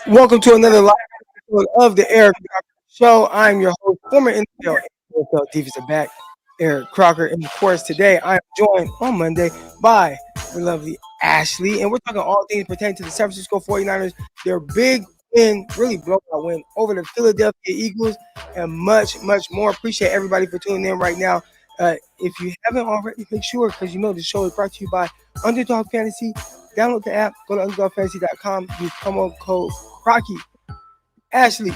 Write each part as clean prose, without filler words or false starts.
Welcome to another live episode of the Eric Crocker Show. I'm your host, former NFL defensive back, Eric Crocker. And of course, today I am joined on Monday by the lovely Ashley. And we're talking all things pertaining to the San Francisco 49ers, their big win, really blowout win over the Philadelphia Eagles, and much, much more. Appreciate everybody for tuning in right now. If you haven't already, make sure, because you know the show is brought to you by Underdog Fantasy. Download the app, go to underdogfantasy.com, use promo code Crocky. Ashley,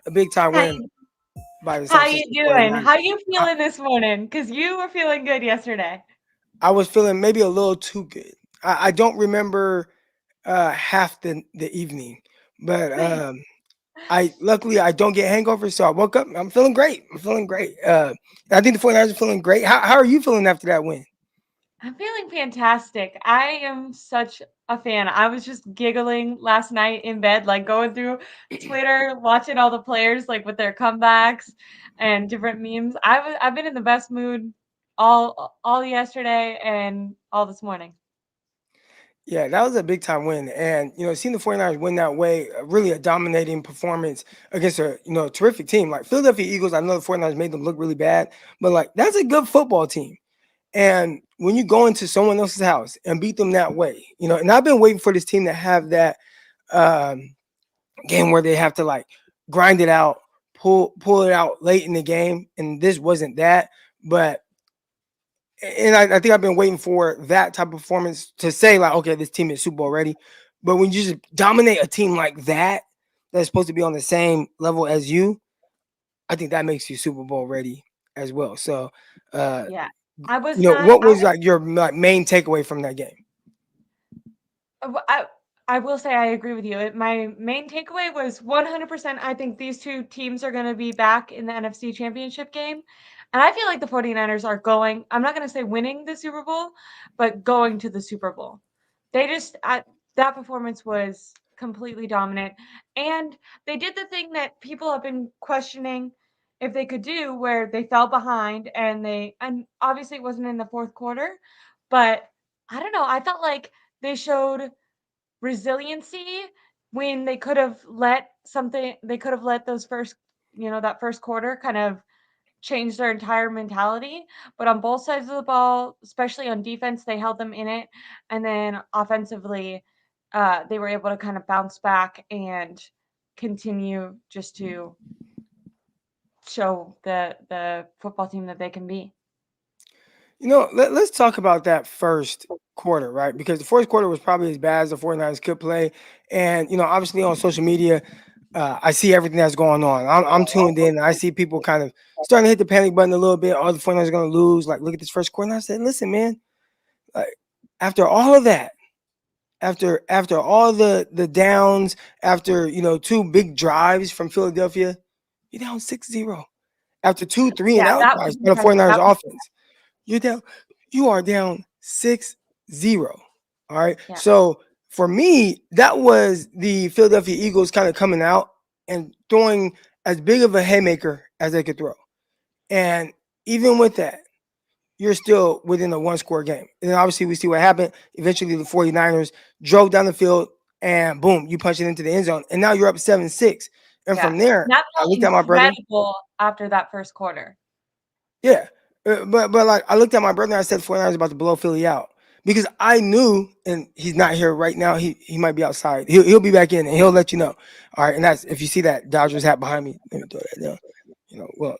a big time How win you, by the San how you Francisco doing? 49ers. How you I, feeling this morning? Because you were feeling good yesterday. I was feeling maybe a little too good. I don't remember half the evening, but I luckily I don't get hangovers, so I woke up. I'm feeling great. I'm feeling great. I think the 49ers are feeling great. How are you feeling after that win? I'm feeling fantastic. I am such a fan. I was just giggling last night in bed, like going through Twitter, watching all the players like with their comebacks and different memes. I've been in the best mood all yesterday and all this morning. Yeah, that was a big time win. And, seeing the 49ers win that way, really a dominating performance against a, terrific team. Like Philadelphia Eagles, I know the 49ers made them look really bad, but like that's a good football team. And when you go into someone else's house and beat them that way, and I've been waiting for this team to have that um, game where they have to like grind it out, pull it out late in the game. And this wasn't that. But and I think I've been waiting for that type of performance to say like, okay, this team is Super Bowl ready. But when you just dominate a team like that, that's supposed to be on the same level as you, I think that makes you Super Bowl ready as well. So, uh, Yeah. I was not what was like your like, main takeaway from that game? I will say I agree with you. My main takeaway was 100%. I think these two teams are going to be back in the NFC Championship game. And I feel like the 49ers are going, I'm not going to say winning the Super Bowl, but going to the Super Bowl. They just, that performance was completely dominant. And they did the thing that people have been questioning if they could do, where they fell behind and obviously it wasn't in the fourth quarter, but I don't know. I felt like they showed resiliency when they could have let those first, that first quarter kind of change their entire mentality. But on both sides of the ball, especially on defense, they held them in it. And then offensively, they were able to kind of bounce back and continue just to show the football team that they can be. Let's talk about that first quarter, right? Because the fourth quarter was probably as bad as the 49ers could play. And, obviously on social media, I see everything that's going on. I'm tuned in. I see people kind of starting to hit the panic button a little bit. Oh, the 49ers are going to lose. Like, look at this first quarter. And I said, listen, man, like, after all of that, after all the downs, after, two big drives from Philadelphia, you're down 6-0. After two, three and Yeah, out that was drives by the impressive. 49ers That was offense. You're down. You are down 6-0. All right. yeah. So for me, that was the Philadelphia Eagles kind of coming out and throwing as big of a haymaker as they could throw. And even with that, you're still within a one score game. And then obviously we see what happened. Eventually the 49ers drove down the field and boom, you punch it into the end zone. And now you're up 7-6. And Yeah. from there, That I felt looked at my brother. incredible after that first quarter. Yeah. But like I looked at my brother and I said 49ers about to blow Philly out. Because I knew, and he's not here right now. He might be outside. He'll be back in and he'll let you know. All right. And that's if you see that Dodgers hat behind me, let me throw that down. Well,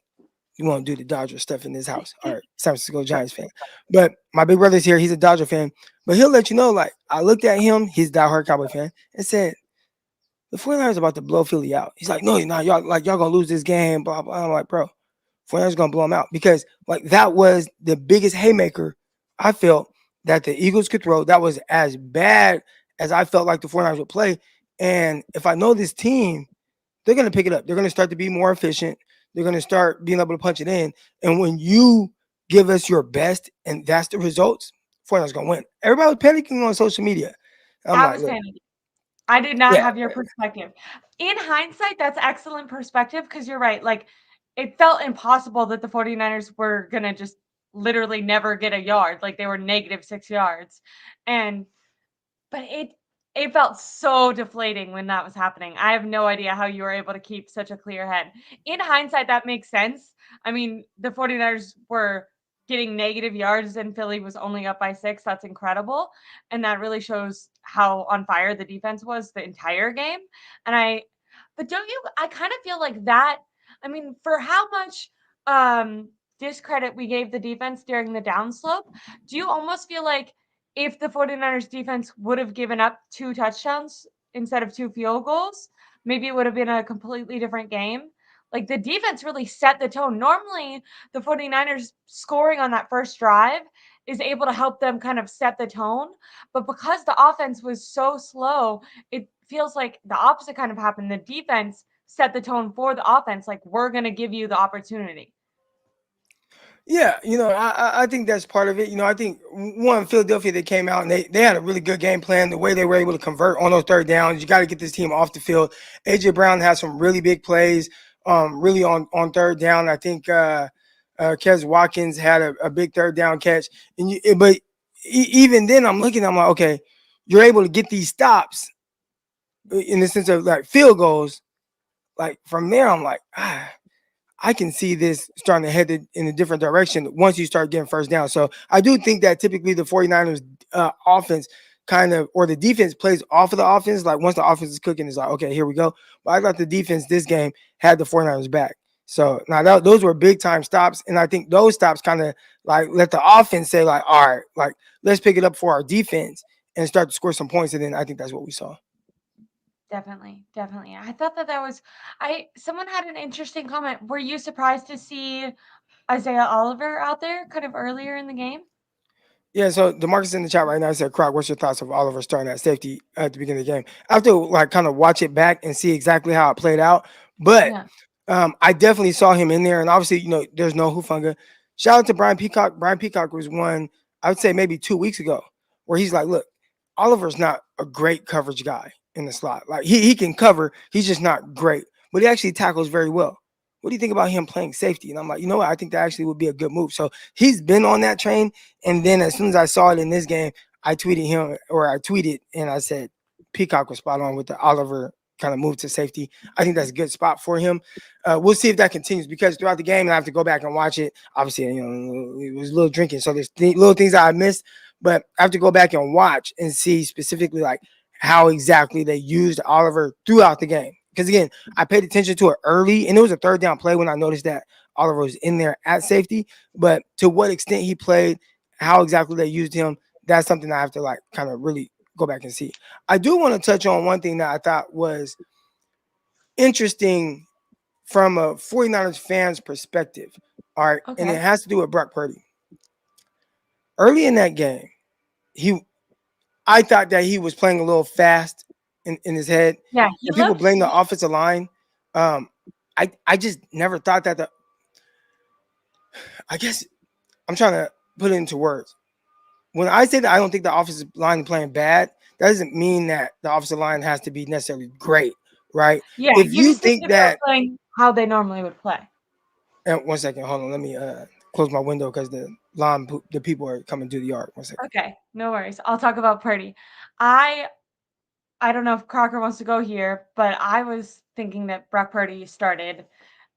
you won't do the Dodger stuff in this house. All right. San Francisco Giants fan. But my big brother's here. He's a Dodger fan. But he'll let you know, like, I looked at him, he's a diehard Cowboy fan, and said, the 49ers about to blow Philly out. He's like, no, you're not. Y'all gonna lose this game, blah, blah. I'm like, bro, 49ers gonna blow them out because like that was the biggest haymaker I felt that the Eagles could throw. That was as bad as I felt like the 49ers would play. And if I know this team, they're gonna pick it up. They're gonna start to be more efficient. They're gonna start being able to punch it in. And when you give us your best and that's the results, 49ers gonna win. Everybody was panicking on social media. I'm I like, was look, panicking. I did not yeah, have your perspective. In hindsight, that's excellent perspective because you're right. Like, it felt impossible that the 49ers were gonna just literally never get a yard. Like, they were -6 yards. And but It felt so deflating when that was happening. I have no idea how you were able to keep such a clear head. In hindsight, that makes sense. I mean, the 49ers were getting negative yards and Philly was only up by 6. That's incredible. And that really shows how on fire the defense was the entire game. And but don't you, I kind of feel like that. I mean, for how much discredit we gave the defense during the downslope, do you almost feel like if the 49ers defense would have given up 2 touchdowns instead of 2 field goals, maybe it would have been a completely different game? Like, the defense really set the tone. Normally, the 49ers scoring on that first drive is able to help them kind of set the tone, but because the offense was so slow, it feels like the opposite kind of happened. The defense set the tone for the offense, like, "We're gonna give you the opportunity." Yeah, I think that's part of it. I think one Philadelphia, they came out and they had a really good game plan. The way they were able to convert on those third downs, you got to get this team off the field. AJ Brown had some really big plays, really on third down. I think Kes Watkins had a big third down catch, but even then, I'm like, okay, you're able to get these stops in the sense of like field goals. Like from there, I'm like, I can see this starting to head in a different direction once you start getting first down. So I do think that typically the 49ers offense kind of, or the defense plays off of the offense. Like once the offense is cooking, it's like, okay, here we go. But I thought the defense this game had the 49ers back. So now those were big time stops. And I think those stops kind of like let the offense say like, all right, like let's pick it up for our defense and start to score some points. And then I think that's what we saw. Definitely, definitely. I thought that was I someone had an interesting comment. Were you surprised to see Isaiah Oliver out there kind of earlier in the game? Yeah, so Demarcus in the chat right now said, Croc, what's your thoughts of Oliver starting at safety at the beginning of the game? I have to like kind of watch it back and see exactly how it played out. But Yeah. I definitely saw him in there. And obviously, there's no Hufanga. Shout out to Brian Peacock. Brian Peacock was one, I would say maybe 2 weeks ago, where he's like, look, Oliver's not a great coverage guy in the slot. Like he can cover, he's just not great. But he actually tackles very well. What do you think about him playing safety? And I'm like, you know what? I think that actually would be a good move. So he's been on that train. And then as soon as I saw it in this game, I tweeted and I said Peacock was spot on with the Oliver kind of move to safety. I think that's a good spot for him. We'll see if that continues because throughout the game, and I have to go back and watch it. Obviously, it was a little drinking, so there's little things that I missed, but I have to go back and watch and see specifically like how exactly they used Oliver throughout the game. Because again, I paid attention to it early, and it was a third down play when I noticed that Oliver was in there at safety. But to what extent he played, how exactly they used him, that's something I have to like kind of really go back and see. I do want to touch on one thing that I thought was interesting from a 49ers fan's perspective. All right. And it Okay. has to do with Brock Purdy. Early in that game, he I thought that he was playing a little fast in his head. Yeah, he And people looked blame the offensive line. Um, I just never thought that I guess I'm trying to put it into words. When I say that I don't think the offensive line is playing bad, that doesn't mean that the offensive line has to be necessarily great, right? yeah, If you you just think think that they were that, playing how they normally would play. and one second, hold on, let me close my window because the people are coming to the yard. One second. Okay, no worries. I'll talk about Purdy. I I don't know if Crocker wants to go here, but I was thinking that Brock Purdy started.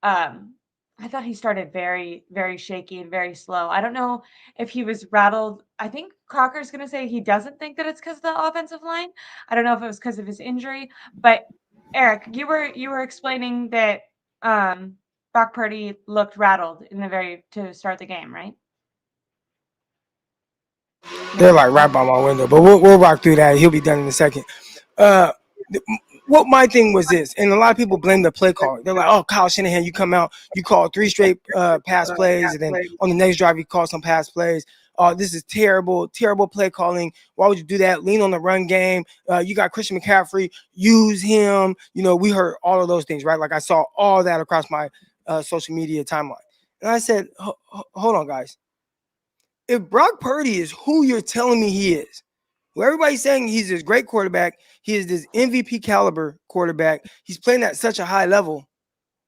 Um, I thought he started very, very shaky and very slow. I don't know if he was rattled. I think Crocker's going to say he doesn't think that it's because of the offensive line. I don't know if it was because of his injury, but Eric, you were explaining that Brock Purdy looked rattled in the very to start the game, right? They're Maybe like right by my window, but we'll rock through that. He'll be done in a second. Uh, what my thing was this, and a lot of people blame the play call. They're like, "Oh, Kyle Shanahan, you come out, you call three straight pass plays, and then on the next drive you call some pass plays. Oh, this is terrible, terrible play calling. Why would you do that? Lean on the run game. You got Christian McCaffrey, use him. We heard all of those things, right? Like I saw all that across my social media timeline, and I said, hold on, guys. If Brock Purdy is who you're telling me he is, who everybody's saying he's this great quarterback, he is this MVP caliber quarterback, he's playing at such a high level,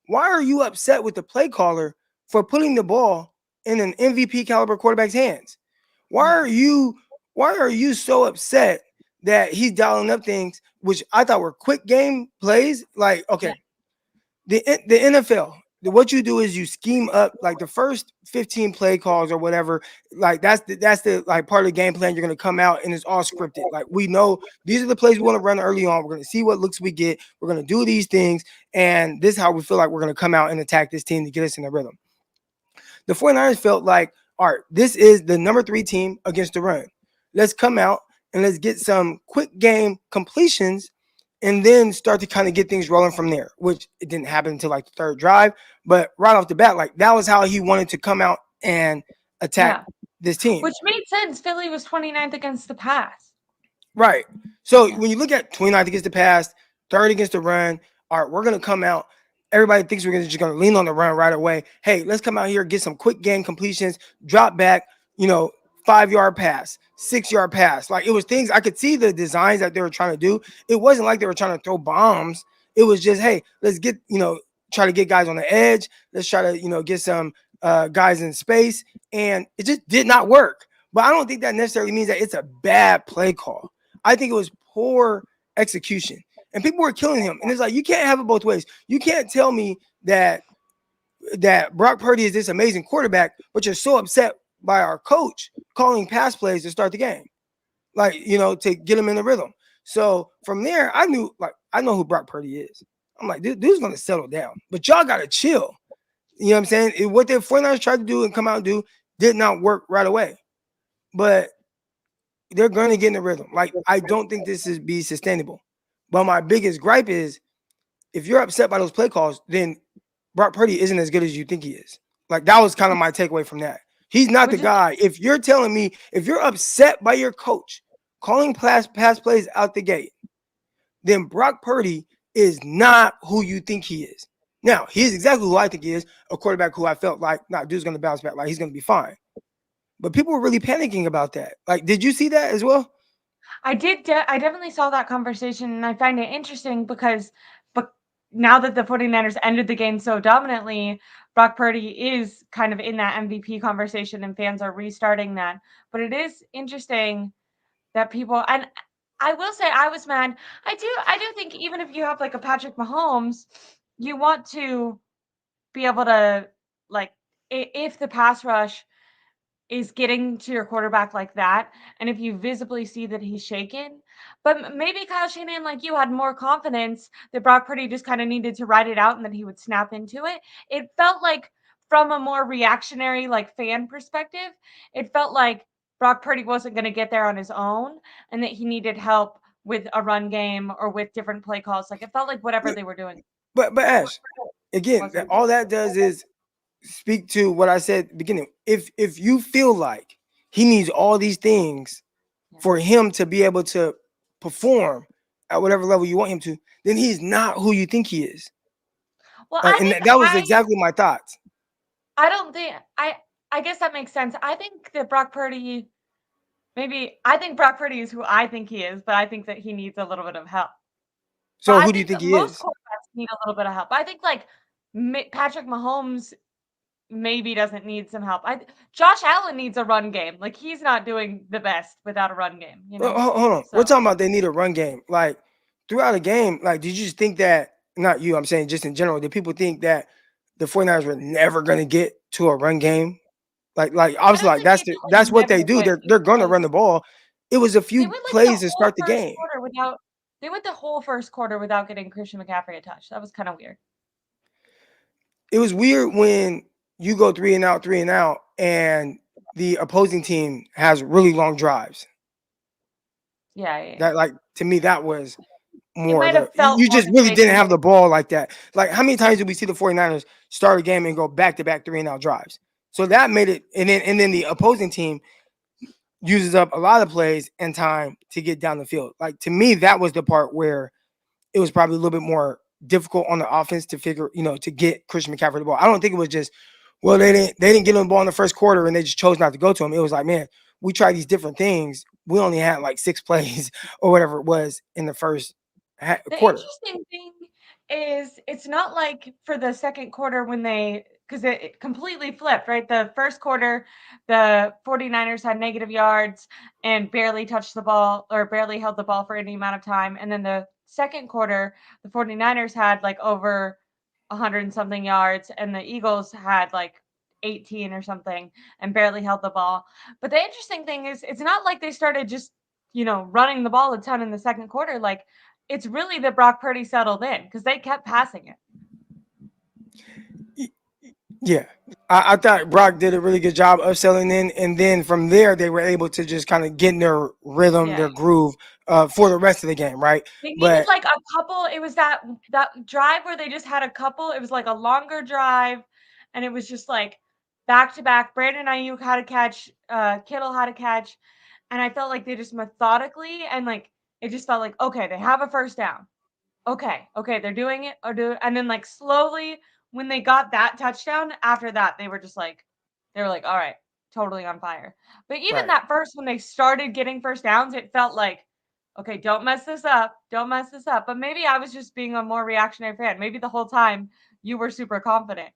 why are you upset with the play caller for putting the ball in an MVP caliber quarterback's hands? Why yeah. are you so upset that he's dialing up things which I thought were quick game plays. Like, Yeah. okay, the NFL, what you do is you scheme up like the first 15 play calls or whatever. Like that's the like part of the game plan. You're gonna come out and it's all scripted. Like we know these are the plays we want to run early on. We're gonna see what looks we get. We're gonna do these things, and this is how we feel like we're gonna come out and attack this team to get us in the rhythm. The 49ers felt like, all right, this is the number 3 team against the run. Let's come out and let's get some quick game completions and then start to kind of get things rolling from there, which it didn't happen until like the third drive. But right off the bat, like that was how he wanted to come out and attack Yeah. this team. Which made sense. Philly was 29th against the pass. Right. So Yeah. when you look at 29th against the pass, 3rd against the run, all right, we're going to come out. Everybody thinks we're just going to lean on the run right away. Hey, let's come out here, get some quick game completions, drop back, 5-yard pass, 6-yard pass. Like it was things I could see the designs that they were trying to do. It wasn't like they were trying to throw bombs. It was just, hey, let's get, try to get guys on the edge. Let's try to, get some guys in space. And it just did not work. But I don't think that necessarily means that it's a bad play call. I think it was poor execution. And people were killing him. And it's like, you can't have it both ways. You can't tell me that Brock Purdy is this amazing quarterback, but you're so upset by our coach calling pass plays to start the game. Like, to get him in the rhythm. So from there, I know who Brock Purdy is. I'm like, dude's gonna settle down. But y'all gotta chill. You know what I'm saying? What the 49ers tried to do and come out and do did not work right away. But they're going to get in the rhythm. Like, I don't think this is be sustainable. But my biggest gripe is if you're upset by those play calls, then Brock Purdy isn't as good as you think he is. Like, that was kind of my takeaway from that. He's not the Which is guy. If you're telling me, if you're upset by your coach calling pass plays out the gate, then Brock Purdy is not who you think he is. Now, he's exactly who I think he is, a quarterback who I felt like, dude's going to bounce back. Like, he's going to be fine. But people were really panicking about that. Like, did you see that as well? I did. I definitely saw that conversation, and I find it interesting because, but now that the 49ers ended the game so dominantly, Brock Purdy is kind of in that MVP conversation, and fans are restarting that. But it is interesting that people, and I will say I was mad. I do think even if you have like a Patrick Mahomes, you want to be able to like if the pass rush is getting to your quarterback like that, and if you visibly see that he's shaken. But maybe Kyle Shanahan, like you, had more confidence that Brock Purdy just kind of needed to ride it out and that he would snap into it. It felt like, from a more reactionary, like fan perspective, it felt like Brock Purdy wasn't going to get there on his own and that he needed help with a run game or with different play calls. Like it felt like whatever they were doing But Ash, again, wasn't. all that does is speak to what I said at the beginning. If you feel like he needs all these things Yeah. for him to be able to perform at whatever level you want him to, then he's not who you think he is. Well, And that was exactly my thoughts. I don't think I guess that makes sense. I think that Brock Purdy maybe I think Brock Purdy is who I think he is, but I think that he needs a little bit of help. But So I who do you think think that he most is? quarterbacks need a little bit of help. I think like Patrick Mahomes maybe doesn't need some help. Josh Allen needs a run game. Like he's not doing the best without a run game, you Well, know? hold on. We're So talking about they need a run game. Like throughout a game, like did you just think that, not you, I'm saying just in general, did people think that the 49ers were never gonna get to a run game? Like I obviously don't like think they that's really what never they do. would They're gonna run because the ball. It was a they few went like the plays to whole start the first game. quarter without they went the whole first quarter without getting Christian McCaffrey a touch. That was kind of weird. It was weird when you go three and out, and the opposing team has really long drives. Yeah, yeah, yeah. That like to me that was It more might the have felt you more just really didn't deflating. have the ball like that. Like how many times did we see the 49ers start a game and go back to back 3 and out drives? So that made it, and then the opposing team uses up a lot of plays and time to get down the field. Like to me, that was the part where it was probably a little bit more difficult on the offense to figure, to get Christian McCaffrey the ball. I don't think it was just, well, they didn't get him the ball in the first quarter and they just chose not to go to him. It was like, man, we tried these different things. We only had like 6 plays or whatever it was in the first The quarter. interesting thing is it's not like for the second quarter when they because it completely flipped, right? The first quarter, the 49ers had negative yards and barely touched the ball or barely held the ball for any amount of time. And then the second quarter, the 49ers had like over 100 and something yards, and the Eagles had like 18 or something and barely held the ball. But the interesting thing is, it's not like they started just, running the ball a ton in the second quarter. Like, it's really that Brock Purdy settled in because they kept passing it. Yeah. I thought Brock did a really good job of settling in, and then from there they were able to just kind of get in their rhythm, Yeah. their groove, for the rest of the game, right? They needed But like a couple. It was that drive where they just had a couple. It was like a longer drive, and it was just like back to back. Brandon Ayuk had a catch, Kittle had a catch, and I felt like they just methodically and like it just felt like okay, they have a first down. Okay, they're doing it and then like slowly when they got that touchdown, after that they were like, all right, totally on fire. But even right, that first when they started getting first downs, it felt like, okay, don't mess this up. Don't mess this up. But maybe I was just being a more reactionary fan. Maybe the whole time you were super confident.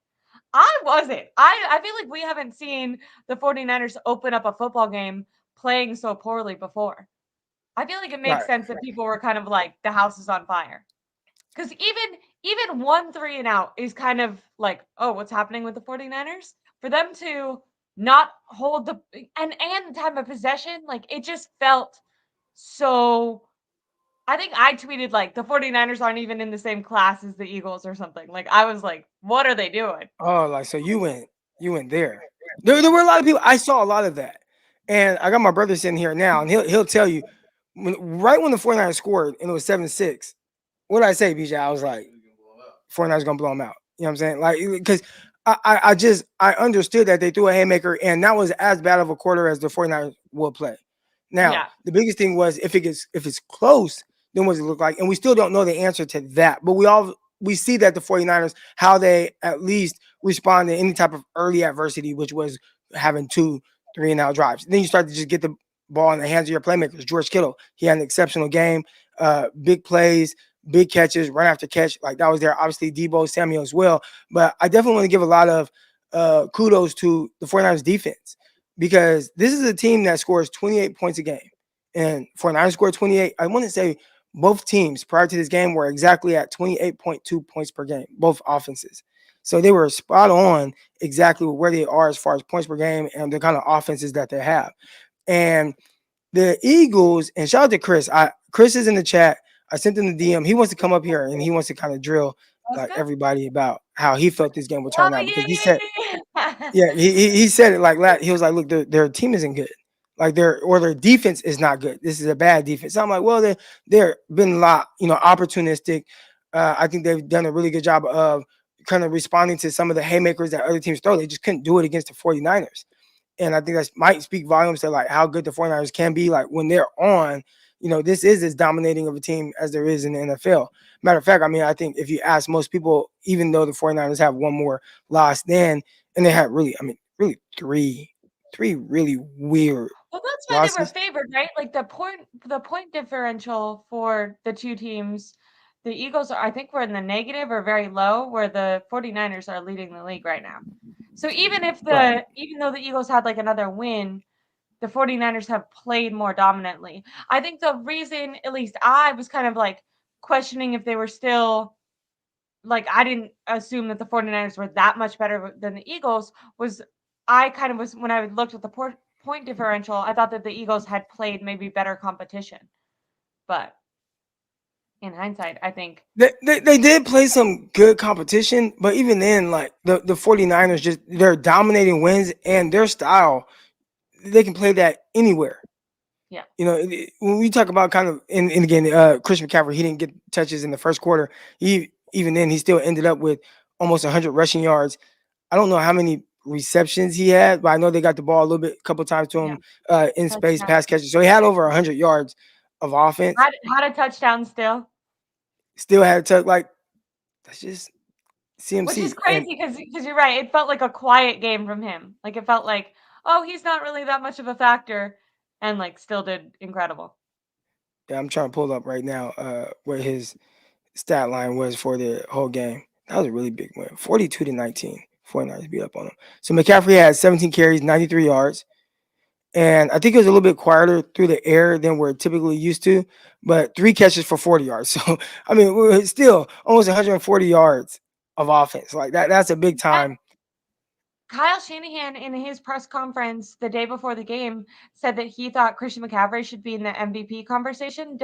I wasn't. I feel like we haven't seen the 49ers open up a football game playing so poorly before. I feel like it makes right. sense that people were kind of like the house is on fire. Because even 1 3 and out is kind of like, oh, what's happening with the 49ers? For them to not hold the and the time of possession, like it just felt so. I think I tweeted like the 49ers aren't even in the same class as the Eagles or something. Like I was like, what are they doing? Oh, like so you went there. There were a lot of people. I saw a lot of that, and I got my brother sitting here now, and he'll tell you right when the 49ers scored and it was 7-6. What did I say, BJ? I was like, 49ers gonna blow them out. You know what I'm saying? Like, because I understood that they threw a haymaker, and that was as bad of a quarter as the 49ers will play. Now, Yeah, the biggest thing was if it's close, then what does it look like? And we still don't know the answer to that. But we see that the 49ers, how they at least respond to any type of early adversity, which was having 2 3 and out drives. Then you start to just get the ball in the hands of your playmakers. George Kittle, he had an exceptional game, big plays, big catches, run after catch. Like that was there. Obviously, Debo Samuel as well. But I definitely want to give a lot of kudos to the 49ers defense because this is a team that scores 28 points a game. And 49ers scored 28. I want to say both teams prior to this game were exactly at 28.2 points per game, both offenses. So they were spot on exactly where they are as far as points per game and the kind of offenses that they have. And the Eagles, and shout out to Chris. Chris is in the chat. I sent him the DM. He wants to come up here and he wants to kind of drill that's like good. everybody about how he felt this game would Oh turn out because he said, yeah. yeah, he said it like that. He was like, look, their team isn't good. Like their defense is not good. This is a bad defense. So I'm like, well, they're been a lot, opportunistic. I think they've done a really good job of kind of responding to some of the haymakers that other teams throw. They just couldn't do it against the 49ers. And I think that might speak volumes to like how good the 49ers can be. Like when they're on, this is as dominating of a team as there is in the NFL. Matter of fact, I mean, I think if you ask most people, even though the 49ers have one more loss than, and they had really, I mean, really three really weird Well, that's why they were losses. favored, right? Like the point differential for the two teams, the Eagles are I think we're in the negative or very low, where the 49ers are leading the league right now. So Right. even though the Eagles had like another win, the 49ers have played more dominantly. I think the reason, at least I was kind of like questioning if they were still like I didn't assume that the 49ers were that much better than the Eagles was I kind of was when I looked at the point differential, I thought that the Eagles had played maybe better competition. But in hindsight, I think They did play some good competition, but even then, like the 49ers just they're dominating wins and their style, they can play that anywhere. yeah. When we talk about kind of, and again, Chris McCaffrey, he didn't get touches in the first quarter. Even then, he still ended up with almost 100 rushing yards. I don't know how many receptions he had, but I know they got the ball a little bit, a couple times to Yeah. him in space, Touchdown. pass catches. So he had over 100 yards of offense. Had a touchdown still, Still had a touch. Like that's just which is CMC. And crazy because you're right. It felt like a quiet game from him. Like it felt like, oh, he's not really that much of a factor, and like still did incredible. yeah, I'm trying to pull up right now what his stat line was for the whole game. That was a really big win, 42-19. 49ers beat up on them. So McCaffrey had 17 carries, 93 yards. And I think it was a little bit quieter through the air than we're typically used to, but 3 catches for 40 yards. So, I mean, we're still almost 140 yards of offense. Like that's a big time. Kyle Shanahan, in his press conference the day before the game, said that he thought Christian McCaffrey should be in the MVP conversation.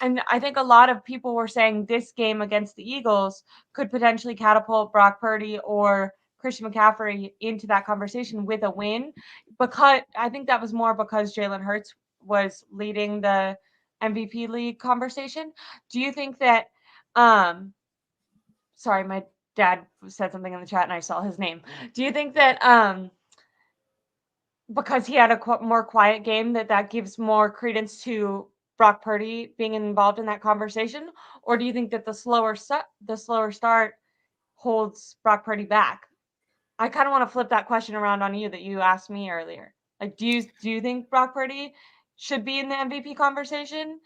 And I think a lot of people were saying this game against the Eagles could potentially catapult Brock Purdy or Christian McCaffrey into that conversation with a win. Because I think that was more because Jalen Hurts was leading the MVP league conversation. Do you think that sorry, my dad said something in the chat and I saw his name. Do you think that because he had a more quiet game that gives more credence to Brock Purdy being involved in that conversation, or do you think that the slower start holds Brock Purdy back? I kind of want to flip that question around on you that you asked me earlier. Like, do you think Brock Purdy should be in the MVP conversation,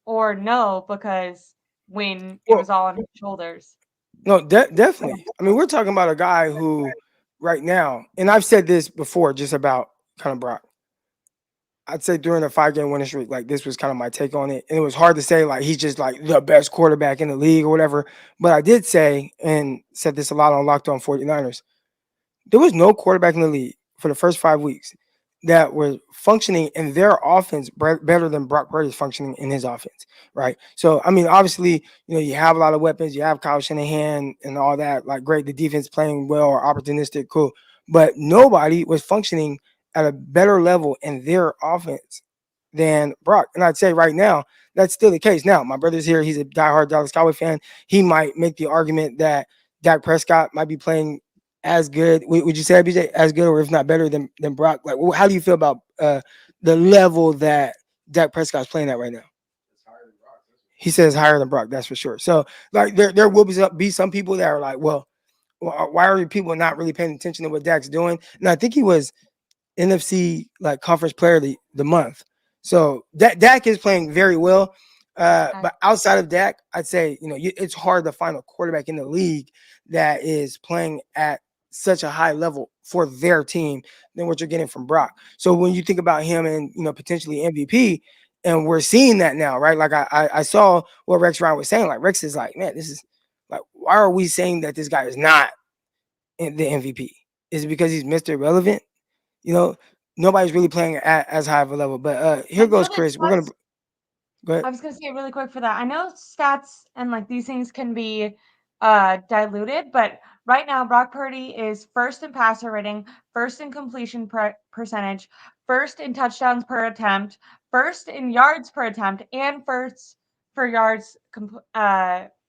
or no, because when it Well, was all on his shoulders? no, definitely. I mean, we're talking about a guy who, right now, and I've said this before, just about kind of Brock. I'd say during a 5 game winning streak, like this was kind of my take on it. And it was hard to say like he's just like the best quarterback in the league or whatever. But I did say and said this a lot on Locked On 49ers. There was no quarterback in the league for the first 5 weeks that was functioning in their offense better than Brock Purdy is functioning in his offense, right? So, I mean, obviously, you have a lot of weapons. You have Kyle Shanahan and all that. Like, great, the defense playing well or opportunistic, cool. But nobody was functioning at a better level in their offense than Brock. And I'd say right now, that's still the case. Now, my brother's here. He's a diehard Dallas Cowboy fan. He might make the argument that Dak Prescott might be playing as good. Would you say, BJ, as good or if not better than Brock? Like, how do you feel about the level that Dak Prescott's playing at right now? He says higher than Brock, that's for sure. So, like, there will be some people that are like, well, why are people not really paying attention to what Dak's doing? And I think he was NFC like conference player of the month. So Dak is playing very well. But outside of Dak, I'd say it's hard to find a quarterback in the league that is playing at such a high level for their team than what you're getting from Brock. So when you think about him and potentially MVP, and we're seeing that now, right? Like I saw what Rex Ryan was saying. Like Rex is like, man, this is like, why are we saying that this guy is not in the MVP? Is it because he's Mr. Irrelevant? Nobody's really playing at as high of a level. But here goes Chris. We're gonna go ahead. I was gonna say really quick for that. I know stats and like these things can be diluted, but right now Brock Purdy is first in passer rating, first in completion percentage, first in touchdowns per attempt, first in yards per attempt, and first for yards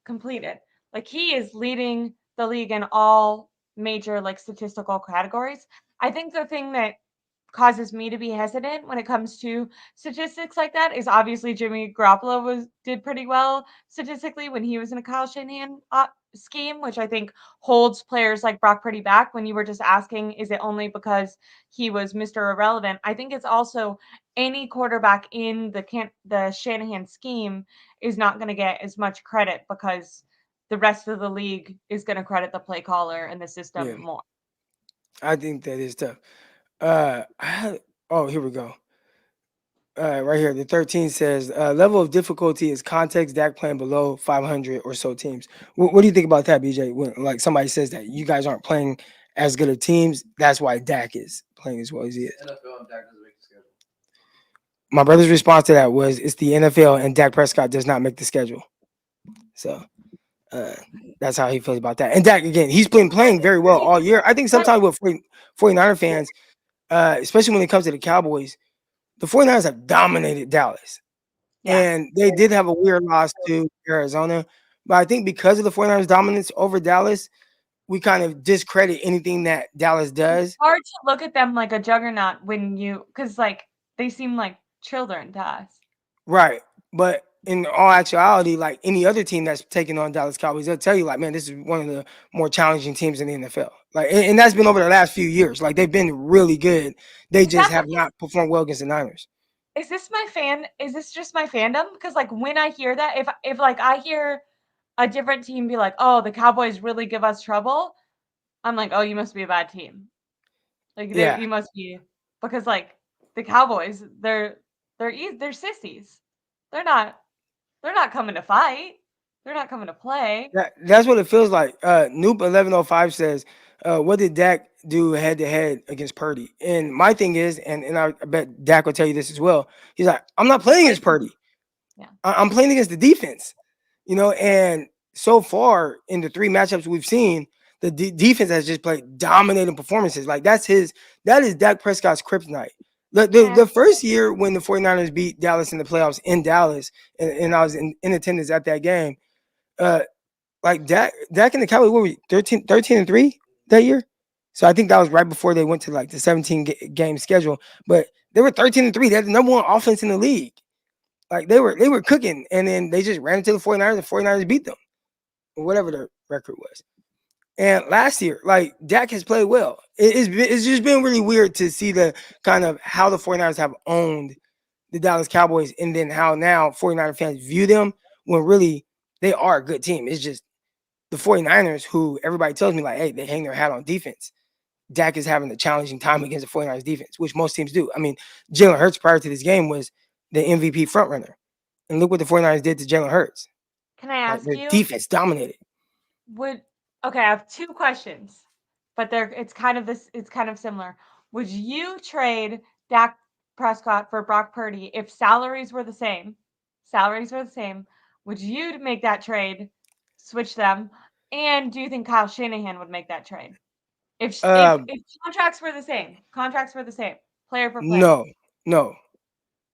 completed. Like he is leading the league in all major like statistical categories. I think the thing that causes me to be hesitant when it comes to statistics like that is obviously Jimmy Garoppolo did pretty well statistically when he was in a Kyle Shanahan scheme, which I think holds players like Brock Purdy back. When you were just asking, is it only because he was Mr. Irrelevant? I think it's also any quarterback in the Shanahan scheme is not going to get as much credit because the rest of the league is going to credit the play caller and the system Yeah, more. I think that is tough. Here we go. Right here, the 13 says level of difficulty is context. Dak playing below 500 or so teams. What do you think about that, BJ? When like somebody says that you guys aren't playing as good of teams, that's why Dak is playing as well as he is. NFL and Dak doesn't make the schedule. My brother's response to that was, "It's the NFL and Dak Prescott does not make the schedule." So uh, that's how he feels about that. And Dak again, he's been playing very well all year. I think sometimes with 49er fans, especially when it comes to the Cowboys, the 49ers have dominated Dallas. Yeah. And they did have a weird loss to Arizona. But I think because of the 49ers dominance over Dallas, we kind of discredit anything that Dallas does. Hard to look at them like a juggernaut because like they seem like children to us. Right. But in all actuality, like any other team that's taking on Dallas Cowboys, they'll tell you, like, man, this is one of the more challenging teams in the NFL. Like, and that's been over the last few years. Like, they've been really good. They just have not performed well against the Niners. Is this just my fandom? Because like when I hear that, if like I hear a different team be like, oh, the Cowboys really give us trouble, I'm like, "Oh, you must be a bad team." Like, Yeah, you must be because, like, the Cowboys, they're sissies. They're not they're not coming to fight. They're not coming to play. that's what it feels like. Noop 1105 says, "What did Dak do head to head against Purdy?" And my thing is, and I bet Dak will tell you this as well. He's like, "I'm not He playing played against for Purdy. them. Yeah. I'm playing against the defense." And so far in the three matchups we've seen, the defense has just played dominating performances. Like that is Dak Prescott's kryptonite. The Eh, first year when the 49ers beat Dallas in the playoffs in Dallas, and I was in attendance at that game, uh, like Dak and the Cowboys, what were we, 13 and 3 that year? So I think that was right before they went to like the 17 game schedule. But they were 13 and 3. They had the number one offense in the league. Like they were cooking, and then they just ran into the 49ers, and 49ers beat them, or whatever their record was. And last year, like Dak has played well. It's just been really weird to see the kind of how the 49ers have owned the Dallas Cowboys, and then how now 49er fans view them when really they are a good team. It's just the 49ers, who everybody tells me, like, hey, they hang their hat on defense. Dak is having a challenging time against the 49ers defense, which most teams do. I mean, Jalen Hurts prior to this game was the MVP frontrunner. And look what the 49ers did to Jalen Hurts. can I Like ask their you, defense dominated. would okay, I have 2 questions, but it's kind of similar. Would you trade Dak Prescott for Brock Purdy if salaries were the same? Salaries were the same. Would you make that trade, switch them? And do you think Kyle Shanahan would make that trade? Um, If contracts were the same, player for player. no, no.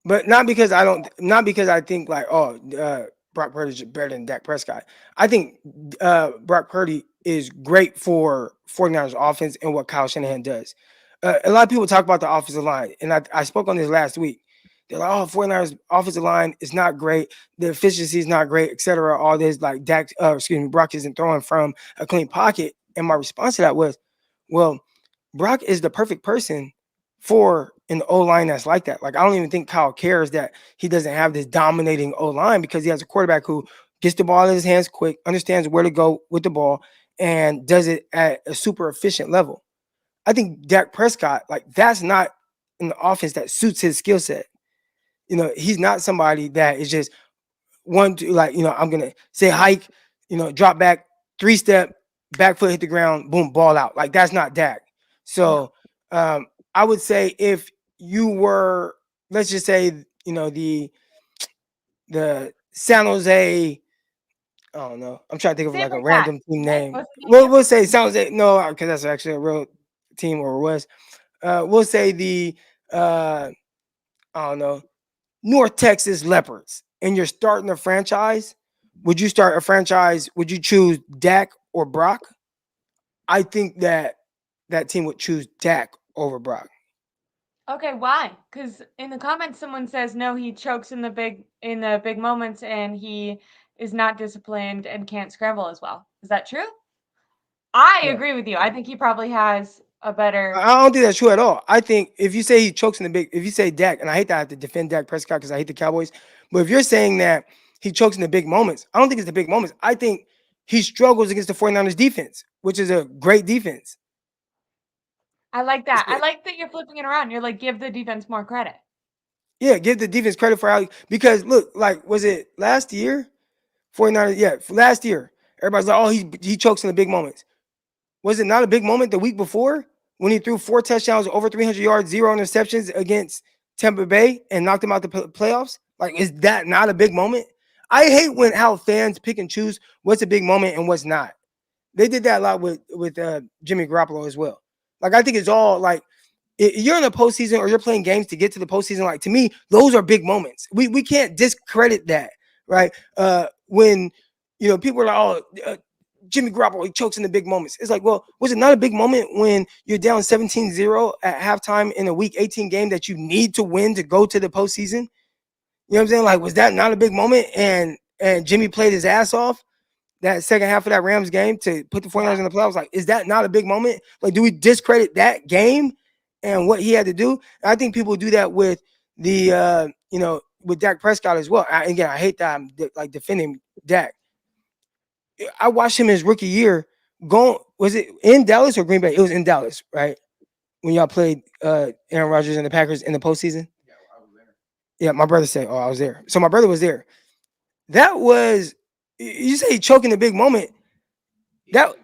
But not because I think like, oh, Brock Purdy's better than Dak Prescott. I think Brock Purdy is great for 49ers offense and what Kyle Shanahan does. A lot of people talk about the offensive line, and I spoke on this last week. They're like, oh, 49ers offensive line is not great. The efficiency is not great, etc. All this, like Brock isn't throwing from a clean pocket. And my response to that was, well, Brock is the perfect person for an O line that's like that. Like I don't even think Kyle cares that he doesn't have this dominating O line, because he has a quarterback who gets the ball in his hands quick, understands where to go with the ball, and does it at a super efficient level. I think Dak Prescott, like that's not an offense that suits his skill set. He's not somebody that is just one to, like, I'm gonna say hike, drop back, 3-step, back foot hit the ground, boom, ball out. Like that's not Dak. No. So I would say if you were, let's just say, the San Jose, I don't know. I'm trying to think of like a Sabercats, random team right? name. Wasn't it We'll say Sabercats? San Jose. No, because that's actually a real team, or was. We'll say the I don't know, North Texas Leopards, and you're starting a franchise. Would you start a franchise? Would you choose Dak or Brock? I think that team would choose Dak over Brock. Okay, why? Because in the comments, someone says no, he chokes in the big moments, and he is not disciplined and can't scramble as well. Is that true? I No, agree with you. I think he probably has a better. I don't think that's true at all. I think if you say he chokes in the big, if you say Dak, and I hate that I have to defend Dak Prescott because I hate the Cowboys, but if you're saying that he chokes in the big moments, I don't think it's the big moments. I think he struggles against the 49ers defense, which is a great defense. I like that. I It's- like that you're flipping it around. You're like, give the defense more credit. Yeah, give the defense credit for how, because look, like, was it last year? 49ers, yeah, last year. Everybody's like, oh, he chokes in the big moments. Was it not a big moment the week before when he threw 4 touchdowns, over 300 yards, 0 interceptions against Tampa Bay and knocked them out the playoffs? Like, is that not a big moment? I hate when how fans pick and choose what's a big moment and what's not. They did that a lot with Jimmy Garoppolo as well. Like, I think it's all like, you're in the postseason or you're playing games to get to the postseason. Like, to me, those are big moments. We can't discredit that, right? When people are like, oh, Jimmy Garoppolo, he chokes in the big moments. It's like, well, was it not a big moment when you're down 17-0 at halftime in a Week 18 game that you need to win to go to the postseason? You know what I'm saying? Like, was that not a big moment? And Jimmy played his ass off that second half of that Rams game to put the 49ers Yeah. in the playoffs. Like, is that not a big moment? Like, do we discredit that game and what he had to do? And I think people do that with with Dak Prescott as well. Again, I hate that I'm like defending Dak. I watched him his rookie year go Was it in Dallas or Green Bay? It was in Dallas, right? When y'all played Aaron Rodgers and the Packers in the postseason. Yeah, my brother said, "Oh, I was there." So my brother was there. That was you say choking the big moment. That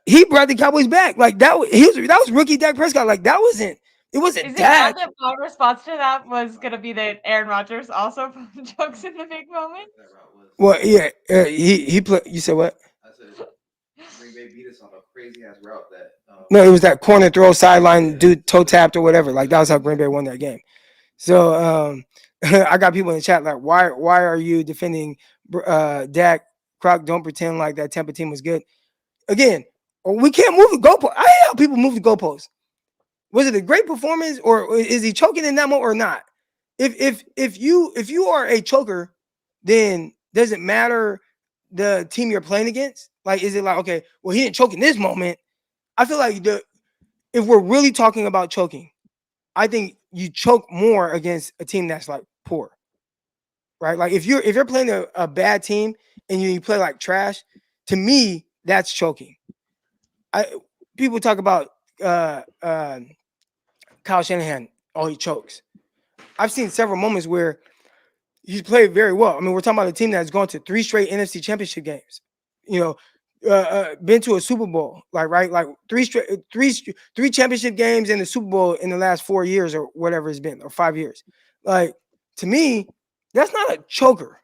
he brought the Cowboys back. Like that was rookie Dak Prescott. Like that wasn't it wasn't Is it Dak. not that my response to that was gonna be that Aaron Rodgers also jokes in the big moment? Well, yeah, he played. You said what? No, it was that corner throw sideline dude toe tapped or whatever. Like that was how Green Bay won that game. So I got people in the chat like, why are you defending Dak? Croc, don't pretend like that Tampa team was good. Again, we can't move the goalpost. I hate how people move the goalpost. Was it a great performance or is he choking in that moment or not? If you are a choker, then does it matter the team you're playing against? Like, is it like, okay, well, he didn't choke in this moment. I feel like if we're really talking about choking, I think you choke more against a team that's like poor, right? Like if you're playing a bad team and you play like trash, to me that's choking. I People talk about uh, uh, Kyle Shanahan. Oh, he chokes. I've seen several moments where he's played very well. I mean, we're talking about a team that's gone to 3 straight NFC Championship games. You know, been to a Super Bowl, like right, like three championship games in the Super Bowl in the last 4 years or whatever it's been, or 5 years. Like to me, that's not a choker.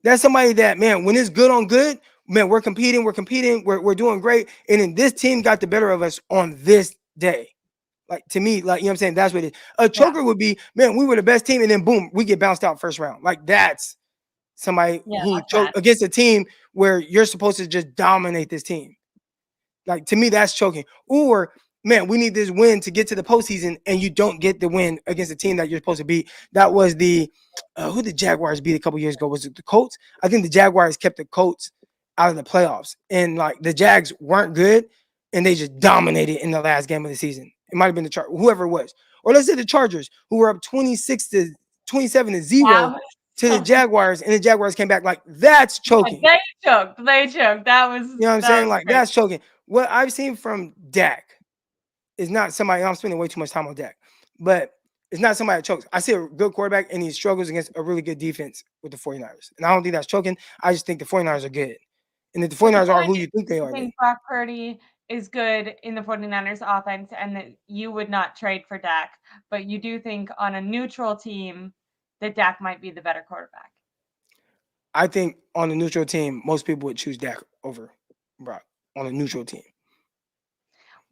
That's somebody that man, when it's good on good, man, we're doing great, and then this team got the better of us on this day. Like to me, like you know what I'm saying, that's what it is. A Yeah, choker would be, man, we were the best team, and then boom, we get bounced out first round. Like that's somebody yeah, who that's bad. choked against a team where you're supposed to just dominate this team. Like to me, that's choking. Or man, we need this win to get to the postseason, and you don't get the win against a team that you're supposed to beat. That was the who the Jaguars beat a couple years ago. Was it the Colts? I think the Jaguars kept the Colts out of the playoffs, and like the Jags weren't good, and they just dominated in the last game of the season. It might have been the whoever it was, or let's say the Chargers, who were up 27-0 That to the was Jaguars, and the Jaguars came back. Like that's yeah, choking. they choked, they choked. You know what I'm That saying? was Like crazy. that's choking. What I've seen from Dak is not somebody. I'm spending way too much time on Dak, but it's not somebody that chokes. I see a good quarterback and he struggles against a really good defense with the 49ers. And I don't think that's choking. I just think the 49ers are good. And if the So the 49ers are point who you is think they you are, then think Brock Purdy is good in the 49ers offense and that you would not trade for Dak, but you do think on a neutral team that Dak might be the better quarterback. I think on a neutral team, most people would choose Dak over Brock on a neutral team.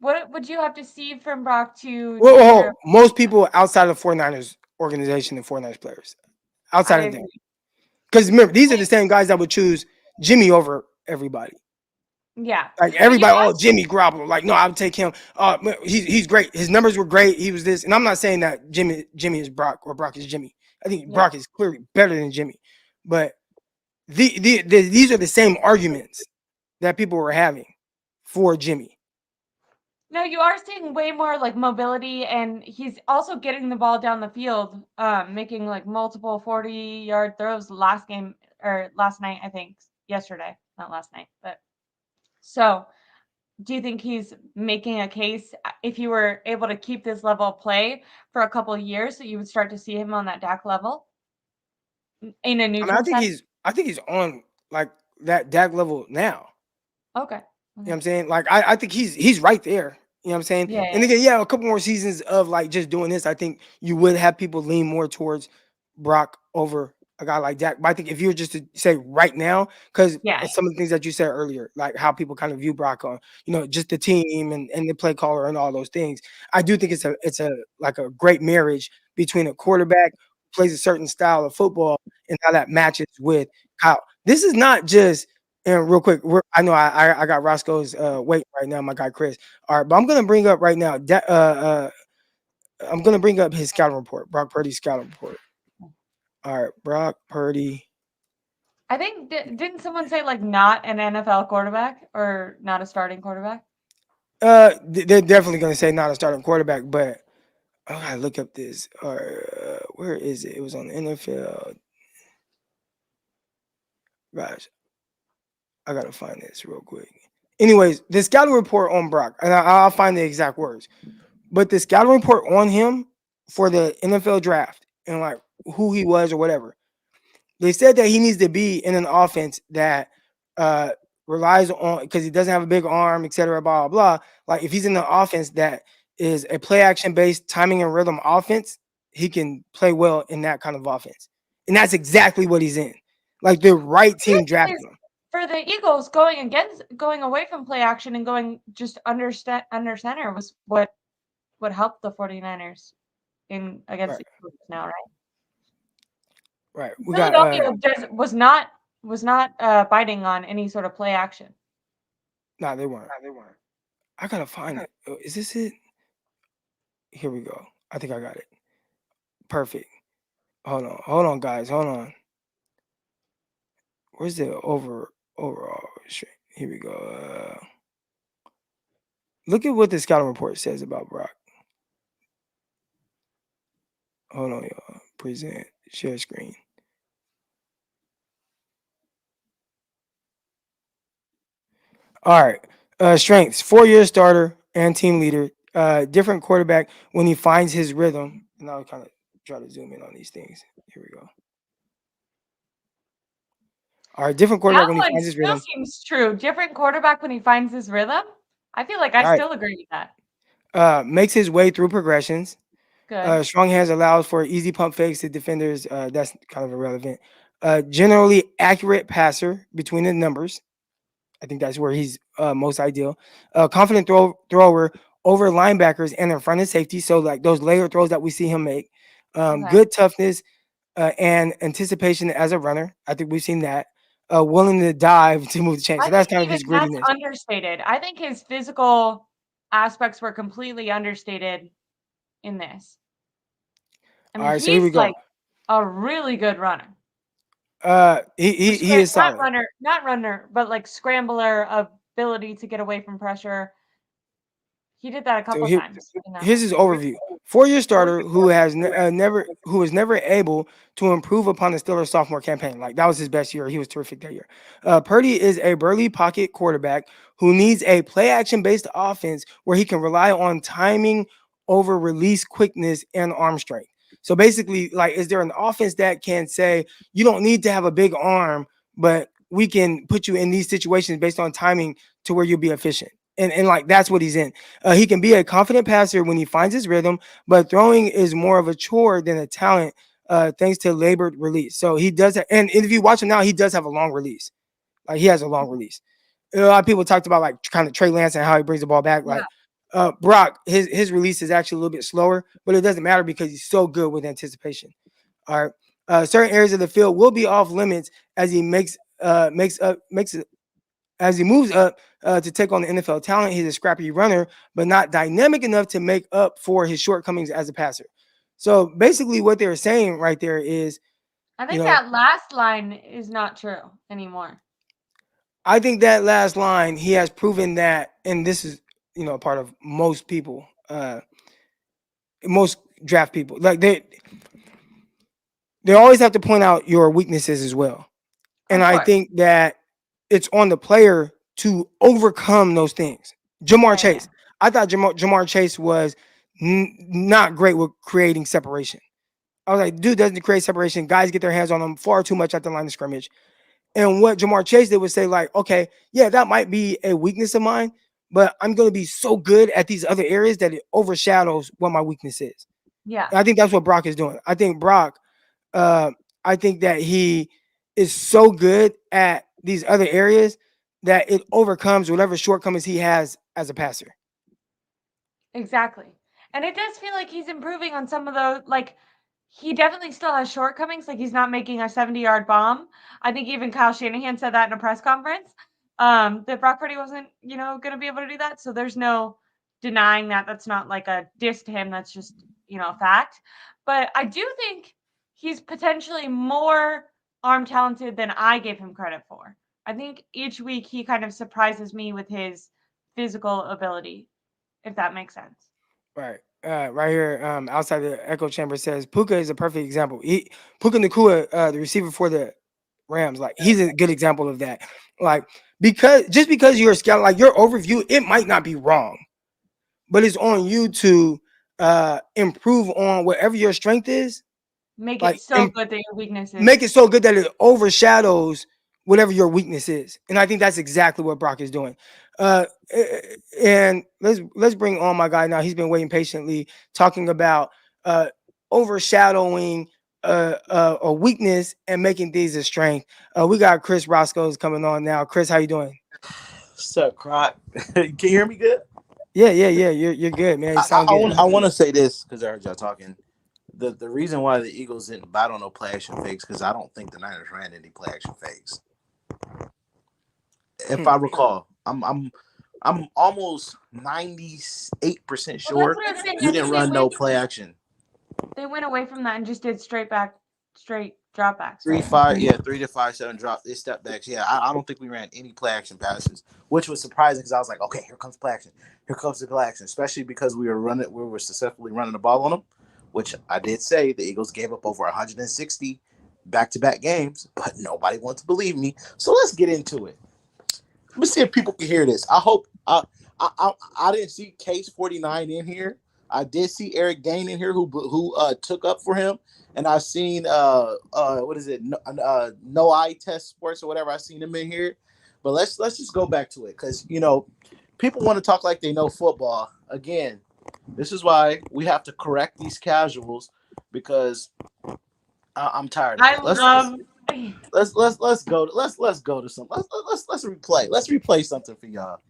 What would you have to see from Brock to Well, either most people outside of the 49ers organization and 49ers players, I outside of them. agree. Because remember, these are the same guys that would choose Jimmy over everybody. Yeah. Like But you everybody, are oh Jimmy Garoppolo. Like no, I would take him. He's great. His numbers were great. He was this, and I'm not saying that Jimmy is Brock or Brock is Jimmy. I think yeah. Brock is clearly better than Jimmy. But these are the same arguments that people were having for Jimmy. No, you are seeing way more like mobility and he's also getting the ball down the field, making like multiple 40-yard throws last game or last night, I think. Yesterday, not last night, but so do you think he's making a case if you were able to keep this level of play for a couple of years that you would start to see him on that Dak level in a I mean, neutral sense? I think he's on like that Dak level now. Okay. You know what Okay. I'm saying? Like I think he's right there. You know what I'm saying? Yeah, And yeah, again, yeah, a couple more seasons of like just doing this, I think you would have people lean more towards Brock over a guy like Dak. But I think if you were just to say right now, because yeah. some of the things that you said earlier, like how people kind of view Brock on, just the team and the play caller and all those things, I do think it's a like a great marriage between a quarterback who plays a certain style of football and how that matches with how this is not just and real quick, I know I got Roscoe's waiting right now, my guy Chris. All right, but I'm gonna bring up right now. I'm gonna bring up his scouting report, Brock Purdy's scouting report. All right, Brock Purdy. I think didn't someone say like not an NFL quarterback or not a starting quarterback? They're definitely gonna say not a starting quarterback, but I gotta look up this. Where is it? It was on the NFL. Gosh, I gotta find this real quick. Anyways, the scouting report on Brock, and I'll find the exact words, but the scouting report on him for the NFL draft and like who he was or whatever, they said that he needs to be in an offense that uh, relies on because he doesn't have a big arm, etc. Blah blah blah. Like if he's in an offense that is a play action based timing and rhythm offense, he can play well in that kind of offense, and that's exactly what he's in. Like the right team This drafted is him. for the Eagles going away from play action and going just under center was what helped the 49ers in against Right, the Eagles now, right? right. We got Philadelphia was not biting on any sort of play action. nah, they weren't. I gotta find it. Is this it? Here we go. I think I got it. Perfect. Hold on, guys. Hold on. Where's the overall strength? Here we go. Look at what the scouting report says about Brock. Hold on, y'all. Present share screen. All right. Strengths: 4-year starter and team leader. Different quarterback when he finds his rhythm. And I'll kind of try to zoom in on these things. Here we go. All right, different quarterback That when he one finds his still rhythm. seems true. Different quarterback when he finds his rhythm. I feel like I All right. still agree with that. Makes his way through progressions. Good. Strong hands allows for easy pump fakes to defenders. That's kind of irrelevant. Generally accurate passer between the numbers. I think that's where he's most ideal. Confident thrower over linebackers and in front of safety. So like those layered throws that we see him make. Okay. Good toughness and anticipation as a runner. I think we've seen that. Willing to dive to move the chain. I So that's think kind of even his that's grittiness. understated. I think his physical aspects were completely understated in this. I All mean, right, so here he's we go. like a really good runner. Or He is not solid. runner, not runner, but like scrambler, ability to get away from pressure. He did that a So couple times in that here's one. his overview. 4-year starter who has who was never able to improve upon the Steelers' sophomore campaign. Like that was his best year. He was terrific that year. Purdy is a burly pocket quarterback who needs a play action based offense where he can rely on timing over release quickness and arm strength. So basically, like, is there an offense that can say you don't need to have a big arm, but we can put you in these situations based on timing to where you'll be efficient? And like that's what he's in. He can be a confident passer when he finds his rhythm, but throwing is more of a chore than a talent, thanks to labored release. So he does, and if you watch him now, he does have a long release. Like he has a long release. A lot of people talked about like kind of Trey Lance and how he brings the ball back. Yeah, Like Brock, his release is actually a little bit slower, but it doesn't matter because he's so good with anticipation. All right. Certain areas of the field will be off limits as he makes as he moves up to take on the NFL talent. He's a scrappy runner, but not dynamic enough to make up for his shortcomings as a passer. So basically, what they're saying right there is, I you think know, that last line is not true anymore. I think that last line he has proven that, and this is part of most people, most draft people, like they always have to point out your weaknesses as well. And Of I course. think that it's on the player to overcome those things. Jamar Yeah, yeah, Chase. I thought Jamar Chase was not great with creating separation. I was like, dude doesn't create separation. Guys get their hands on him far too much at the line of scrimmage. And what Jamar Chase did was say, like, okay, yeah, that might be a weakness of mine, but I'm going to be so good at these other areas that it overshadows what my weakness is. yeah. And I think that's what Brock is doing. I think Brock uh, I think that he is so good at these other areas that it overcomes whatever shortcomings he has as a passer. Exactly. And it does feel like he's improving on some of those, like, he definitely still has shortcomings, like, he's not making a 70-yard bomb. I think even Kyle Shanahan said that in a press conference, that Brock Purdy wasn't, gonna be able to do that, so there's no denying that. That's not like a diss to him, that's just, a fact. But I do think he's potentially more arm talented than I gave him credit for. I think each week he kind of surprises me with his physical ability, if that makes sense. Right. Right here, outside the echo chamber says Puka is a perfect example. Puka Nakua, the receiver for the Rams. Like he's a good example of that. Like because you're a scout, like your overview, it might not be wrong, but it's on you to improve on whatever your strength is. Make it Like so good that your weaknesses. make it so good that it overshadows whatever your weakness is. And I think that's exactly what Brock is doing. Uh, and let's bring on my guy now. He's been waiting patiently, talking about overshadowing a weakness and making these a strength. We got Chris Roscoe's coming on now. Chris, how you doing? What's up, Croc? Can you hear me good? Yeah. You're good, man. You sound good. I want to say this because I heard y'all talking. The reason why the Eagles didn't bat on no play action fakes because I don't think the Niners ran any play action fakes. If I recall, I'm almost 98% sure Well, that's what I was saying. you I didn't think run no play action. they went away from that and just did straight dropbacks. 3 to 5 7 drop. They step backs. Yeah, I don't think we ran any play action passes, which was surprising because I was like, okay, here comes play action. Here comes the play action, especially because we were successfully running the ball on them, which I did say the Eagles gave up over 160 back-to-back games, but nobody wants to believe me. So let's get into it. Let me see if people can hear this. I hope I didn't see Case 49 in here. I did see Eric Dane in here who took up for him, and I've seen what is it no eye test sports or whatever. I've seen him in here, but let's just go back to it because people want to talk like they know football. Again, this is why we have to correct these casuals because I'm tired of it. Let's go to some let's replay something for y'all.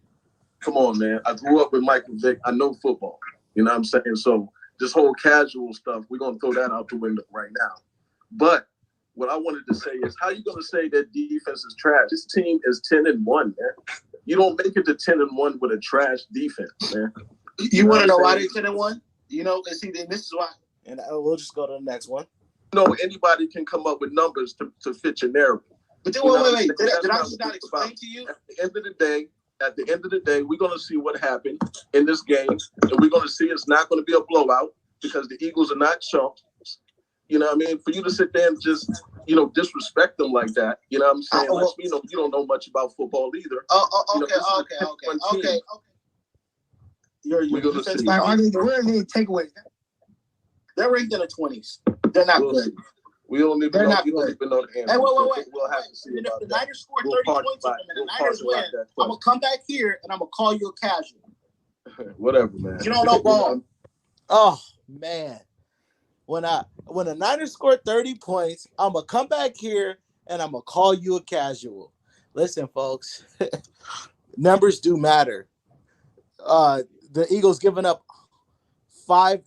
Come on, man. I grew up with Michael Vick. I know football. You know what I'm saying? So this whole casual stuff, we're going to throw that out the window right now. But what I wanted to say is, how you going to say that defense is trash? This team is 10-1, man. You don't make it to 10-1 with a trash defense, man. You want to know why they're 10-1? See, this is why. And we'll just go to the next one. Anybody can come up with numbers to fit your narrative. But then, wait. Did I just not explain to you? At the end of the day, we're going to see what happened in this game, and we're going to see it's not going to be a blowout because the Eagles are not chumps. You know what I mean? For you to sit there and just, disrespect them like that, you know what I'm saying? You don't know much about football either. Okay. Your defense Where are the takeaways? They're ranked in the 20s. They're not good. We don't even know. We don't even know the answer. Hey, wait. We'll have to see about the that. Niners scored 30 points on them, and the Niners win. I'm going to come back here, and I'm going to call you a casual. Whatever, man. You don't know ball. Oh, man. When the Niners scored 30 points, I'm going to come back here, and I'm going to call you a casual. Listen, folks. Numbers do matter. The Eagles giving up five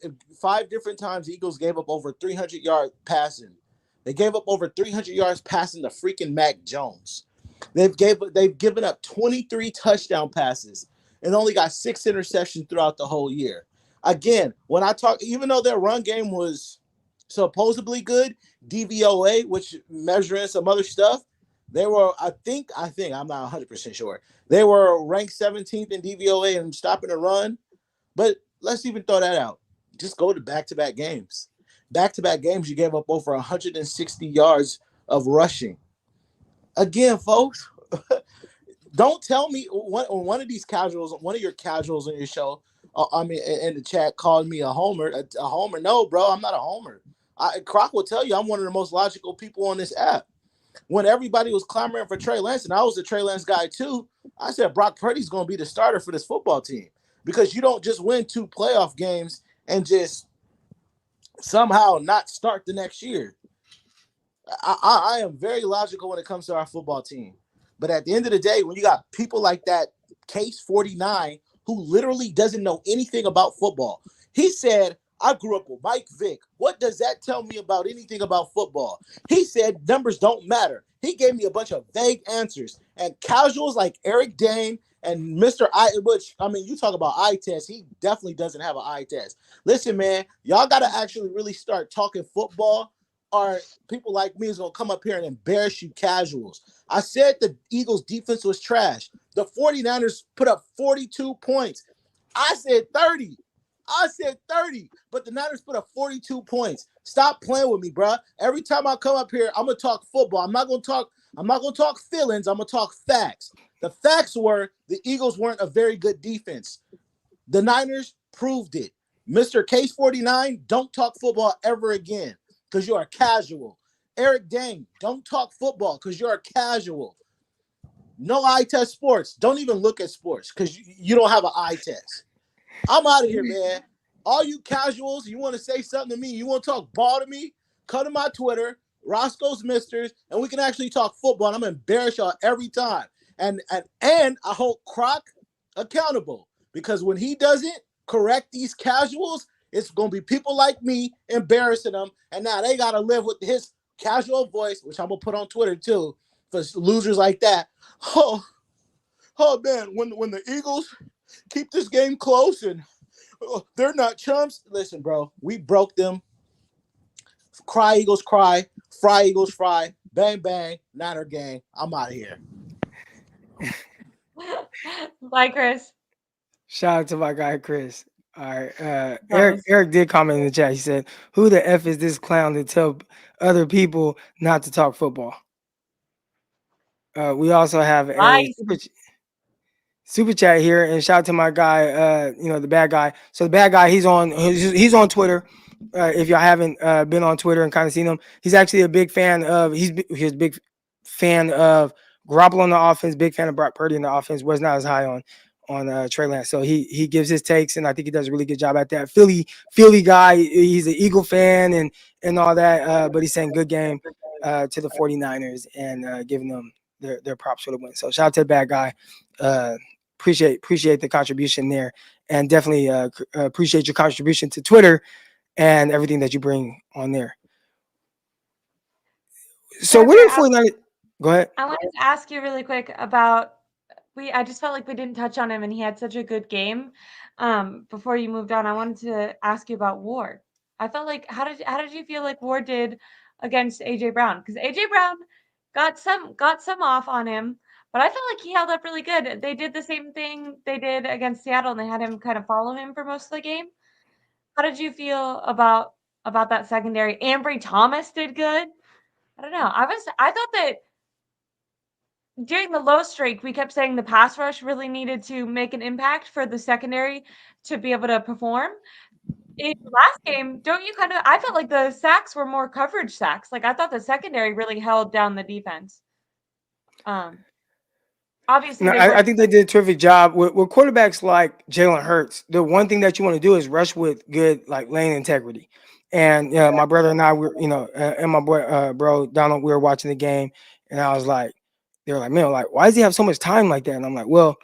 different times. The Eagles gave up over 300 yards passing. They gave up over 300 yards passing to freaking Mac Jones. They've given up 23 touchdown passes and only got 6 interceptions throughout the whole year. Again, when I talk, even though their run game was supposedly good, DVOA, which measuring some other stuff, they were, I think, I'm not 100% sure. They were ranked 17th in DVOA and stopping the run. But let's even throw that out. Just go to back-to-back games. Back-to-back games, you gave up over 160 yards of rushing. Again, folks, don't tell me one of these casuals, one of your casuals on your show, in the chat called me a homer. A homer? No, bro, I'm not a homer. Croc will tell you I'm one of the most logical people on this app. When everybody was clamoring for Trey Lance, and I was a Trey Lance guy too, I said Brock Purdy's going to be the starter for this football team because you don't just win 2 playoff games and just somehow not start the next year. I am very logical when it comes to our football team. But at the end of the day, when you got people like that, Case 49, who literally doesn't know anything about football, he said, I grew up with Mike Vick. What does that tell me about anything about football? He said numbers don't matter. He gave me a bunch of vague answers. And casuals like Eric Dane and Mr. I, which, you talk about eye test. He definitely doesn't have an eye test. Listen, man, y'all got to actually really start talking football, or people like me is going to come up here and embarrass you casuals. I said the Eagles' defense was trash. The 49ers put up 42 points. I said 30. But the Niners put up 42 points. Stop playing with me, bro. Every time I come up here, I'm going to talk football. I'm not going to talk I'm not going to talk feelings. I'm going to talk facts. The facts were the Eagles weren't a very good defense. The Niners proved it. Mr. Case 49, don't talk football ever again because you're a casual. Eric Dang, don't talk football because you're a casual. No eye test sports. Don't even look at sports because you don't have an eye test. I'm out of here, man. All you casuals, you want to say something to me, you want to talk ball to me, come to my Twitter, Roscoe's Misters, and we can actually talk football. And I'm gonna embarrass y'all every time. And I hold Croc accountable because when he doesn't correct these casuals, it's gonna be people like me embarrassing them, and now they gotta live with his casual voice, which I'm gonna put on Twitter too, for losers like that. Oh, oh man, when the Eagles keep this game close and they're not chumps. Listen, bro, we broke them. Cry Eagles cry, fry Eagles fry, bang bang, Niner gang. I'm out of here. Bye, Chris. Shout out to my guy Chris. All right. That Eric was Eric did comment in the chat. He said, "Who the f is this clown to tell other people not to talk football?" We also have a right. super chat here, and shout out to my guy, the bad guy. So the bad guy, he's on Twitter. If y'all haven't been on Twitter and kind of seen him, he's actually a big fan of he's a big fan of Garoppolo on the offense, big fan of Brock Purdy in the offense. Was not as high on Trey Lance, so he gives his takes, and I think he does a really good job at that. Philly guy, he's an Eagle fan and all that, but he's saying good game to the 49ers and giving them their props for the win. So shout out to the bad guy. Appreciate the contribution there, and definitely appreciate your contribution to Twitter and everything that you bring on there. So what Parker, are the 49ers? Go ahead. I wanted to ask you really quick about I just felt like we didn't touch on him and he had such a good game. Before you moved on, I wanted to ask you about Ward. I felt like how did you feel like Ward did against AJ Brown? Because AJ Brown got some off on him, but I felt like he held up really good. They did the same thing they did against Seattle and they had him kind of follow him for most of the game. How did you feel about that secondary? Ambry Thomas did good. I don't know. I thought that during the low streak, we kept saying the pass rush really needed to make an impact for the secondary to be able to perform. In the last game, don't you I felt like the sacks were more coverage sacks. Like I thought the secondary really held down the defense. Um, obviously No, they I weren't. think they did a terrific job with quarterbacks like Jalen Hurts. The one thing that you want to do is rush with good like lane integrity. And my brother and I were, and my boy, bro Donald, we were watching the game, and I was like, they were like, man, like, why does he have so much time like that? And I'm like, well,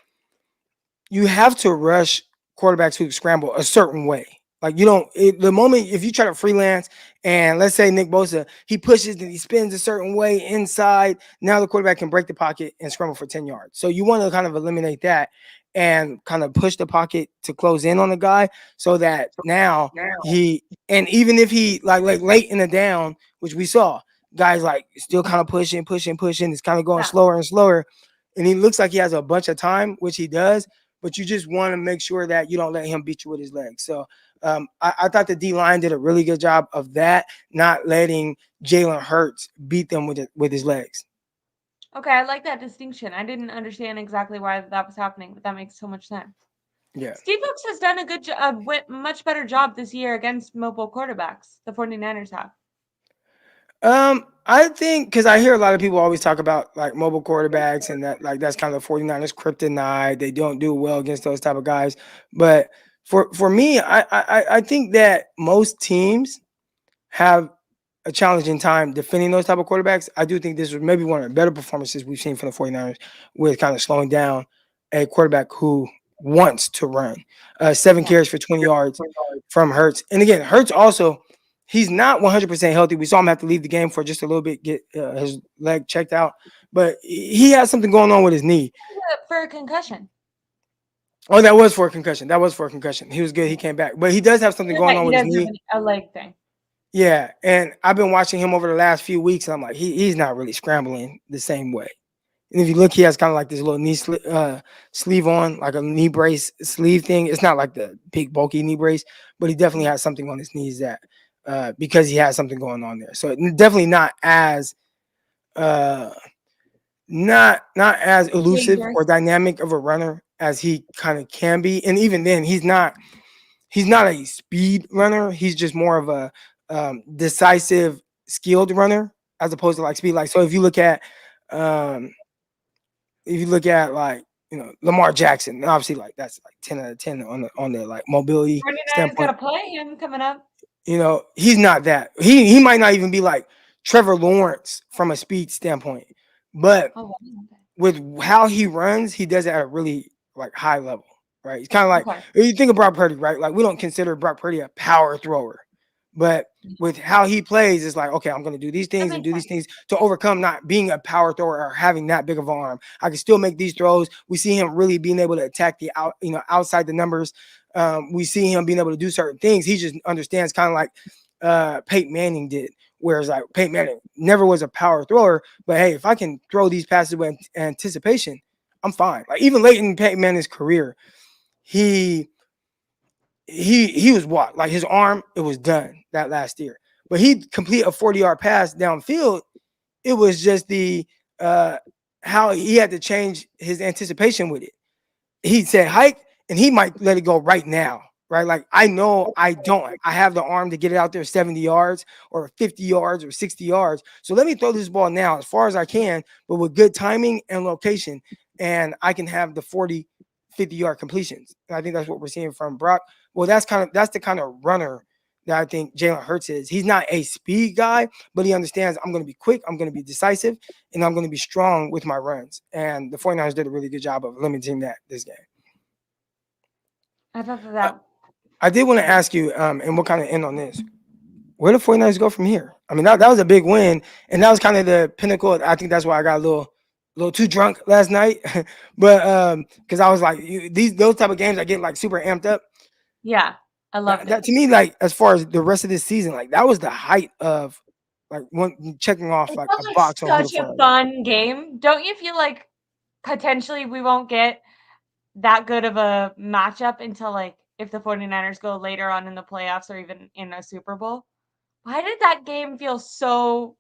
you have to rush quarterbacks who scramble a certain way. Like the moment if you try to freelance and let's say Nick Bosa, he pushes and he spins a certain way inside. Now the quarterback can break the pocket and scramble for 10 yards. So you want to kind of eliminate that and kind of push the pocket to close in on the guy so that now and even if he like late in the down, which we saw, guys like still kind of pushing. It's kind of going Yeah. slower and slower. And he looks like he has a bunch of time, which he does, but you just want to make sure that you don't let him beat you with his legs. So I thought the D line did a really good job of that, not letting Jalen Hurts beat them with his legs. Okay, I like that distinction. I didn't understand exactly why that was happening, but that makes so much sense. Yeah. Steve Wilkes has done a much better job this year against mobile quarterbacks. The 49ers have. I think because I hear a lot of people always talk about like mobile quarterbacks and that like that's kind of the 49ers kryptonite. They don't do well against those type of guys. But for me, I think that most teams have a challenging time defending those type of quarterbacks. I do think this was maybe one of the better performances we've seen from the 49ers with kind of slowing down a quarterback who wants to run. 7 carries for 20 yards from Hurts. And again, Hurts also, he's not 100% healthy. We saw him have to leave the game for just a little bit, get his leg checked out. But he has something going on with his knee. For a concussion. Oh, that was for a concussion. He was good. He came back. But he does have something going on He with his does knee. have a leg thing. Yeah, and I've been watching him over the last few weeks, and I'm like, he's not really scrambling the same way. And if you look, he has kind of like this little knee sleeve on, like a knee brace sleeve thing. It's not like the big bulky knee brace, but he definitely has something on his knees that because he has something going on there. So definitely not as not as elusive Dangerous. or dynamic of a runner as he kind of can be, and even then, he's not a speed runner. He's just more of a decisive, skilled runner as opposed to like speed. Like so, um, if you look at like Lamar Jackson, obviously like that's like 10 out of 10 on the like mobility 49ers got to standpoint. play him coming up. He's not that. He might not even be like Trevor Lawrence from a speed standpoint, but Oh, wow. with how he runs, he does it at a really like high level, right? It's kind of like Okay. you think of Brock Purdy, right? Like we don't consider Brock Purdy a power thrower, but with how he plays, it's like okay, I'm going to do these That things and makes do these sense. things to overcome not being a power thrower or having that big of an arm. I can still make these throws. We see him really being able to attack the outside the numbers. We see him being able to do certain things. He just understands kind of like Peyton Manning did. Whereas like Peyton Manning never was a power thrower, but hey, if I can throw these passes with anticipation, I'm fine. Like even late in Peyton Manning's career, he he was what like his arm it was done that last year, but he complete a 40-yard pass downfield. It was just the uh how he had to change his anticipation with it. He said hike and he might let it go right now. Right. Like I know I have the arm to get it out there 70 yards or 50 yards or 60 yards. So let me throw this ball now as far as I can, but with good timing and location. And I can have the 40, 50-yard completions. And I think that's what we're seeing from Brock. Well, that's the kind of runner that I think Jalen Hurts is. He's not a speed guy, but he understands I'm going to be quick, I'm going to be decisive, and I'm going to be strong with my runs. And the 49ers did a really good job of limiting that this game. I thought Uh, that. I did want to ask you, and we'll kind of end on this. Where do 49ers go from here? I mean, that was a big win, and that was kind of the pinnacle. I think that's why I got a little too drunk last night. But because I was like, those type of games, I get like super amped up. Yeah, I loved That it. to me, like as far as the rest of this season, like that was the height of like one checking off It like felt a like box on who the such a 49ers are. fun game. Don't you feel like potentially we won't get that good of a matchup until like if the 49ers go later on in the playoffs or even in a Super Bowl? Why did that game feel so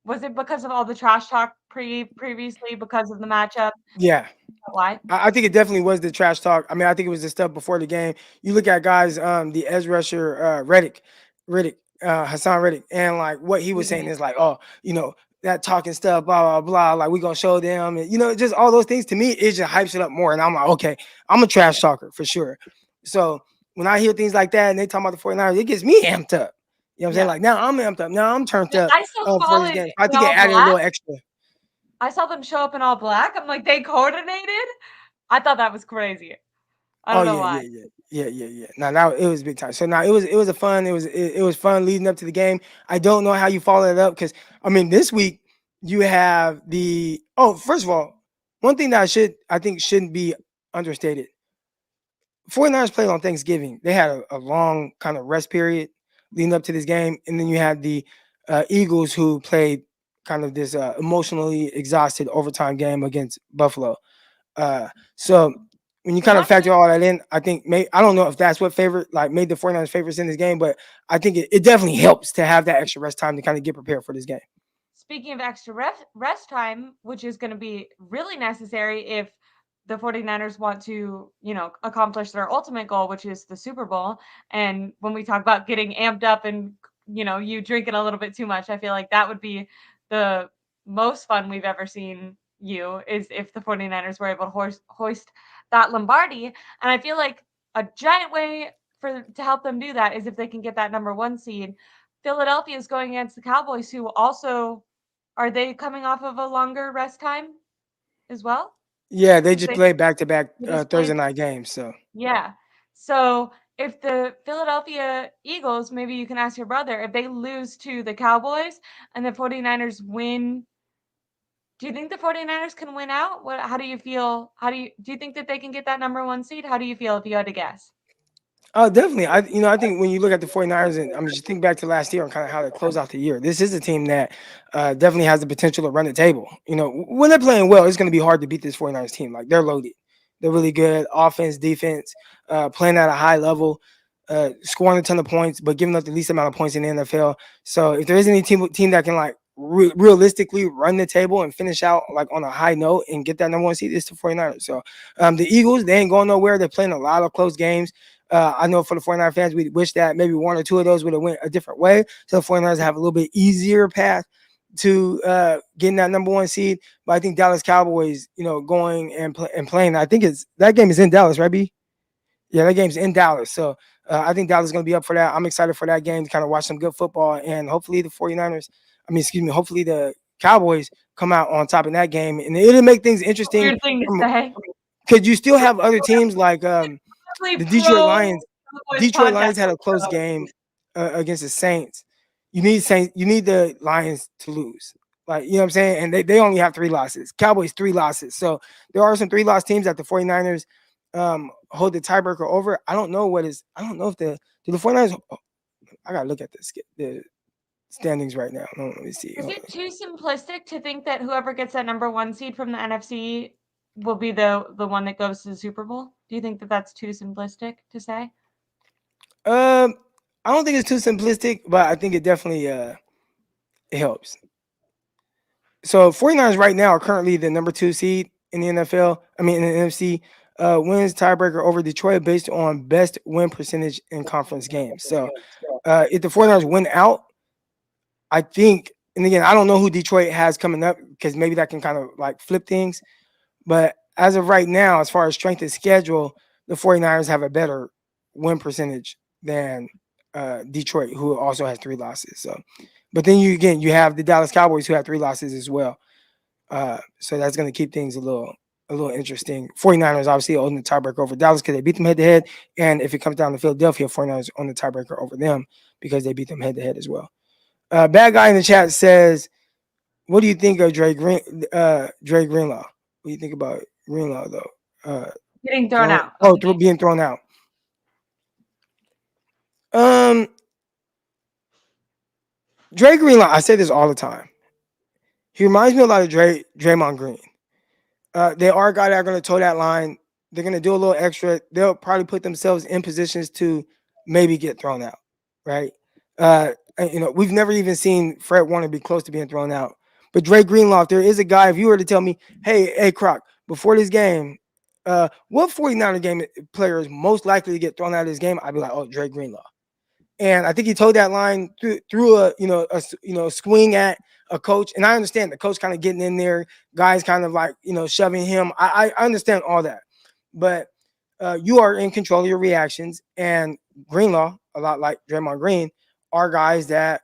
was it because of all the trash talk previously because of the matchup? Yeah, Why? I think it definitely was the trash talk. I mean, I think it was the stuff before the game. You look at guys, the edge rusher, Riddick, Hassan Riddick, and like what he was saying is like, oh, that talking stuff, blah blah blah. Like we gonna show them, and just all those things. To me, it just hypes it up more. And I'm like, okay, I'm a trash talker for sure. So when I hear things like that and they talk about the 49ers, it gets me amped up. You know what I'm saying? Yeah. Like now I'm amped up. Now I'm turned Yeah, up I still for saw this it game. I in think it all added a black. little extra. I saw them show up in all black. I'm like, they coordinated? I thought that was crazy. I Oh don't know yeah, why. yeah, yeah, yeah, yeah, yeah. Now it was big time. So now it was a fun. It was fun leading up to the game. I don't know how you follow it up because I mean this week you have the first of all, one thing that I think shouldn't be understated. 49ers played on Thanksgiving. They had a long kind of rest period leading up to this game, and then you had the Eagles who played kind of this emotionally exhausted overtime game against Buffalo. So when you Was kind of that factor game? all that in, I think I don't know if that's what made the 49ers favorites in this game, but I think it definitely helps to have that extra rest time to kind of get prepared for this game. Speaking of extra rest time, which is going to be really necessary if the 49ers want to, accomplish their ultimate goal, which is the Super Bowl. And when we talk about getting amped up and, you drinking a little bit too much, I feel like that would be the most fun we've ever seen you is if the 49ers were able to hoist that Lombardi. And I feel like a giant way to help them do that is if they can get that number 1 seed. Philadelphia is going against the Cowboys, who also are they coming off of a longer rest time as well? Yeah, they Because just played back to back they just Thursday played night games. So yeah. So if the Philadelphia Eagles, maybe you can ask your brother, if they lose to the Cowboys and the 49ers win, do you think the 49ers can win out? How do you feel? Do you think that they can get that number 1 seed? How do you feel if you had to guess? definitely. I think when you look at the 49ers and I mean, just think back to last year and kind of how they close out the year. This is a team that definitely has the potential to run the table. When they're playing well, it's going to be hard to beat this 49ers team. Like they're loaded. They're really good offense, defense, playing at a high level, scoring a ton of points, but giving up the least amount of points in the NFL. So if there is any team that can like realistically run the table and finish out like on a high note and get that number one seed, it's the 49ers. So the Eagles, they ain't going nowhere. They're playing a lot of close games. I know for the 49er fans, we wish that maybe one or two of those would have went a different way. So the 49ers have a little bit easier path to getting that number one seed. But I think Dallas Cowboys, going and playing. I think that game is in Dallas, right, B? Yeah, that game's in Dallas. So I think Dallas is going to be up for that. I'm excited for that game to kind of watch some good football. And hopefully hopefully the Cowboys come out on top in that game. And it'll make things interesting. Weird thing to say. Could you still have other teams like the Detroit Lions? Detroit Lions had a close game against the Saints. You need the Lions to lose. Like, you know what I'm saying? And they only have 3 losses. Cowboys 3 losses. So there are some 3-loss teams that the 49ers hold the tiebreaker over. I don't know if the 49ers. I gotta look at the standings right now. Let me see. Is it too simplistic to think that whoever gets that number one seed from the NFC will be the one that goes to the Super Bowl? Do you think that that's too simplistic to say? I don't think it's too simplistic, but I think it definitely it helps. So 49ers right now are currently the number 2 seed in the NFL. I mean, in the NFC. Wins tiebreaker over Detroit based on best win percentage in conference games. So if the 49ers win out, I think, and again, I don't know who Detroit has coming up because maybe that can kind of like flip things. But as of right now, as far as strength of schedule, the 49ers have a better win percentage than Detroit, who also has 3 losses. So, but then you have the Dallas Cowboys who have 3 losses as well. So that's going to keep things a little interesting. 49ers obviously own the tiebreaker over Dallas because they beat them head to head. And if it comes down to Philadelphia, 49ers own the tiebreaker over them because they beat them head to head as well. Bad guy in the chat says, what do you think of Dre Greenlaw? What do you think about Greenlaw though? Getting thrown out. Being thrown out. Dre Greenlaw, I say this all the time. He reminds me a lot of Draymond Green. They are a guy that are going to toe that line. They're going to do a little extra. They'll probably put themselves in positions to maybe get thrown out, right? We've never even seen Fred Warner be close to being thrown out. But Dre Greenlaw, if there is a guy, if you were to tell me, hey, Croc, before this game, what 49er game player is most likely to get thrown out of this game? I'd be like, oh, Dre Greenlaw. And I think he told that line through a swing at a coach. And I understand the coach kind of getting in there, guys kind of like, shoving him. I understand all that. But you are in control of your reactions. And Greenlaw, a lot like Draymond Green, are guys that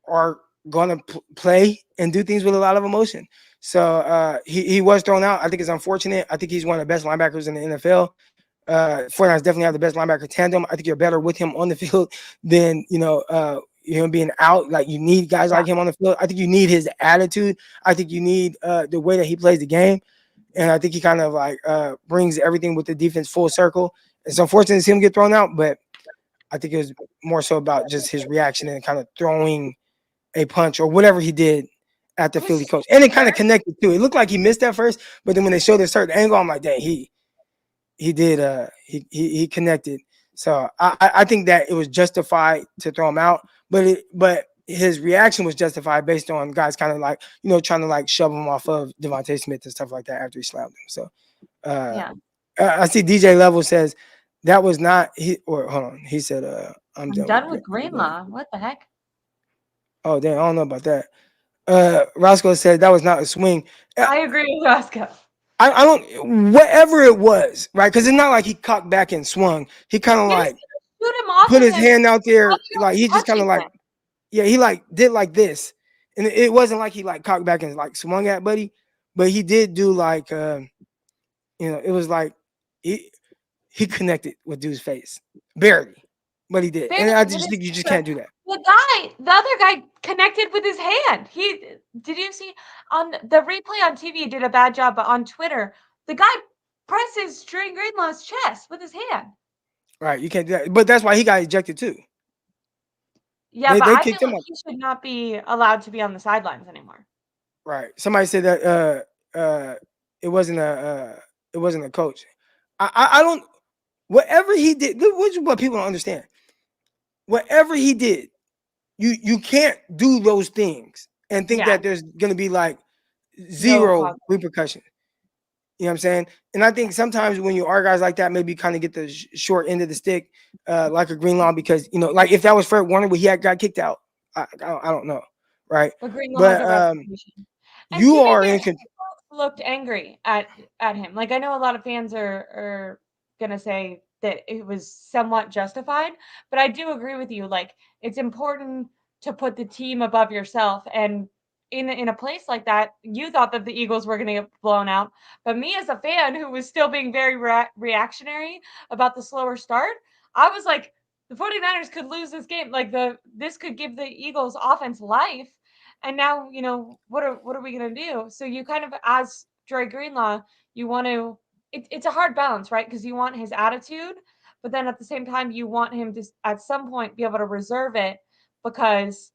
are going to play and do things with a lot of emotion. So he was thrown out. I think it's unfortunate. I think he's one of the best linebackers in the NFL. 49ers definitely have the best linebacker tandem. I think you're better with him on the field than him being out. Like, you need guys like him on the field. I think you need his attitude. I think you need the way that he plays the game, and I think he kind of like brings everything with the defense full circle. It's unfortunate to see him get thrown out, but I think it was more so about just his reaction and kind of throwing a punch or whatever he did at the Philly coach, and it kind of connected too. It looked like he missed that first, but then when they showed a certain angle, I'm like, dang, he did he connected. So I think that it was justified to throw him out, but his reaction was justified based on guys kind of like, trying to like shove him off of Devontae Smith and stuff like that after he slammed him. So I see DJ Level says that was not he, or hold on, he said I'm done with Greenlaw. What the heck? Oh damn, I don't know about that. Roscoe said that was not a swing. I agree with Roscoe. I don't, whatever it was, right? Because it's not like he cocked back and swung. He kind of like put his hand out there, like he just kind of like, he like did like this, and it wasn't like he like cocked back and like swung at Buddy, but he did do like, it was like he connected with dude's face barely, but he did, and I just think you just can't do that. The other guy connected with his hand. Did you see on the replay on TV? He did a bad job, but on Twitter, the guy presses Dre Greenlaw's chest with his hand. Right, you can't do that, but that's why he got ejected too. Yeah, but I feel like he should not be allowed to be on the sidelines anymore. Right. Somebody said that it wasn't a coach. I don't. Whatever he did, which is what people don't understand. Whatever he did, you can't do those things and think Yeah, that there's going to be like no zero cause. repercussion. You know what I'm saying? And I think sometimes when you are guys like that, maybe kind of get the short end of the stick, like a Greenlaw, because like if that was Fred Warner, where he had got kicked out, I don't know, right? But Greenlaw has But a reputation. And you to be are fair, in. he both looked angry at him. Like I know a lot of fans are gonna say that it was somewhat justified, but I do agree with you. Like it's important to put the team above yourself. And in a place like that, you thought that the Eagles were gonna get blown out, but me as a fan who was still being very reactionary about the slower start, I was like, the 49ers could lose this game. Like this could give the Eagles offense life. And now, what are we gonna do? So you kind of, as Dre Greenlaw, you want to. It's a hard balance, right? Because you want his attitude, but then at the same time, you want him to at some point be able to reserve it because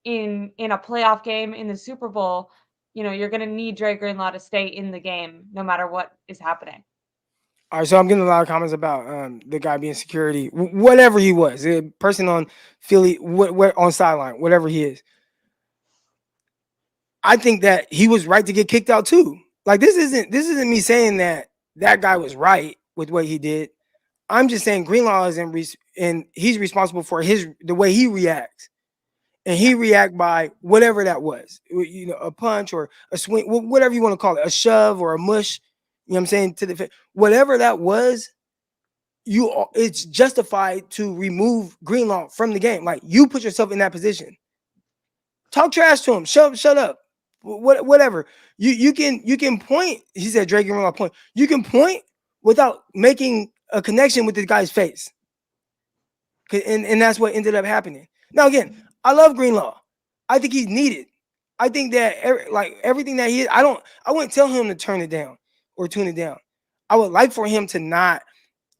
in a playoff game in the Super Bowl, you're gonna need Dre Greenlaw to stay in the game no matter what is happening. All right, so I'm getting a lot of comments about the guy being security, whatever he was, a person on Philly, what on sideline, whatever he is. I think that he was right to get kicked out too. Like this isn't me saying that guy was right with what he did. I'm just saying Greenlaw is and he's responsible for the way he reacts, and Yeah. he react by whatever that was, a punch or a swing, whatever you want to call it, a shove or a mush. You know what I'm saying, to the face, whatever that was. It's justified to remove Greenlaw from the game. Like you put yourself in that position. Talk trash to him. Shut up. Whatever. You can point. He said Drake Greenlaw point. You can point without making a connection with the guy's face. And that's what ended up happening. Now again, I love Greenlaw. I think he's needed. I think that like everything that he is, I wouldn't tell him to turn it down or tune it down. I would like for him to not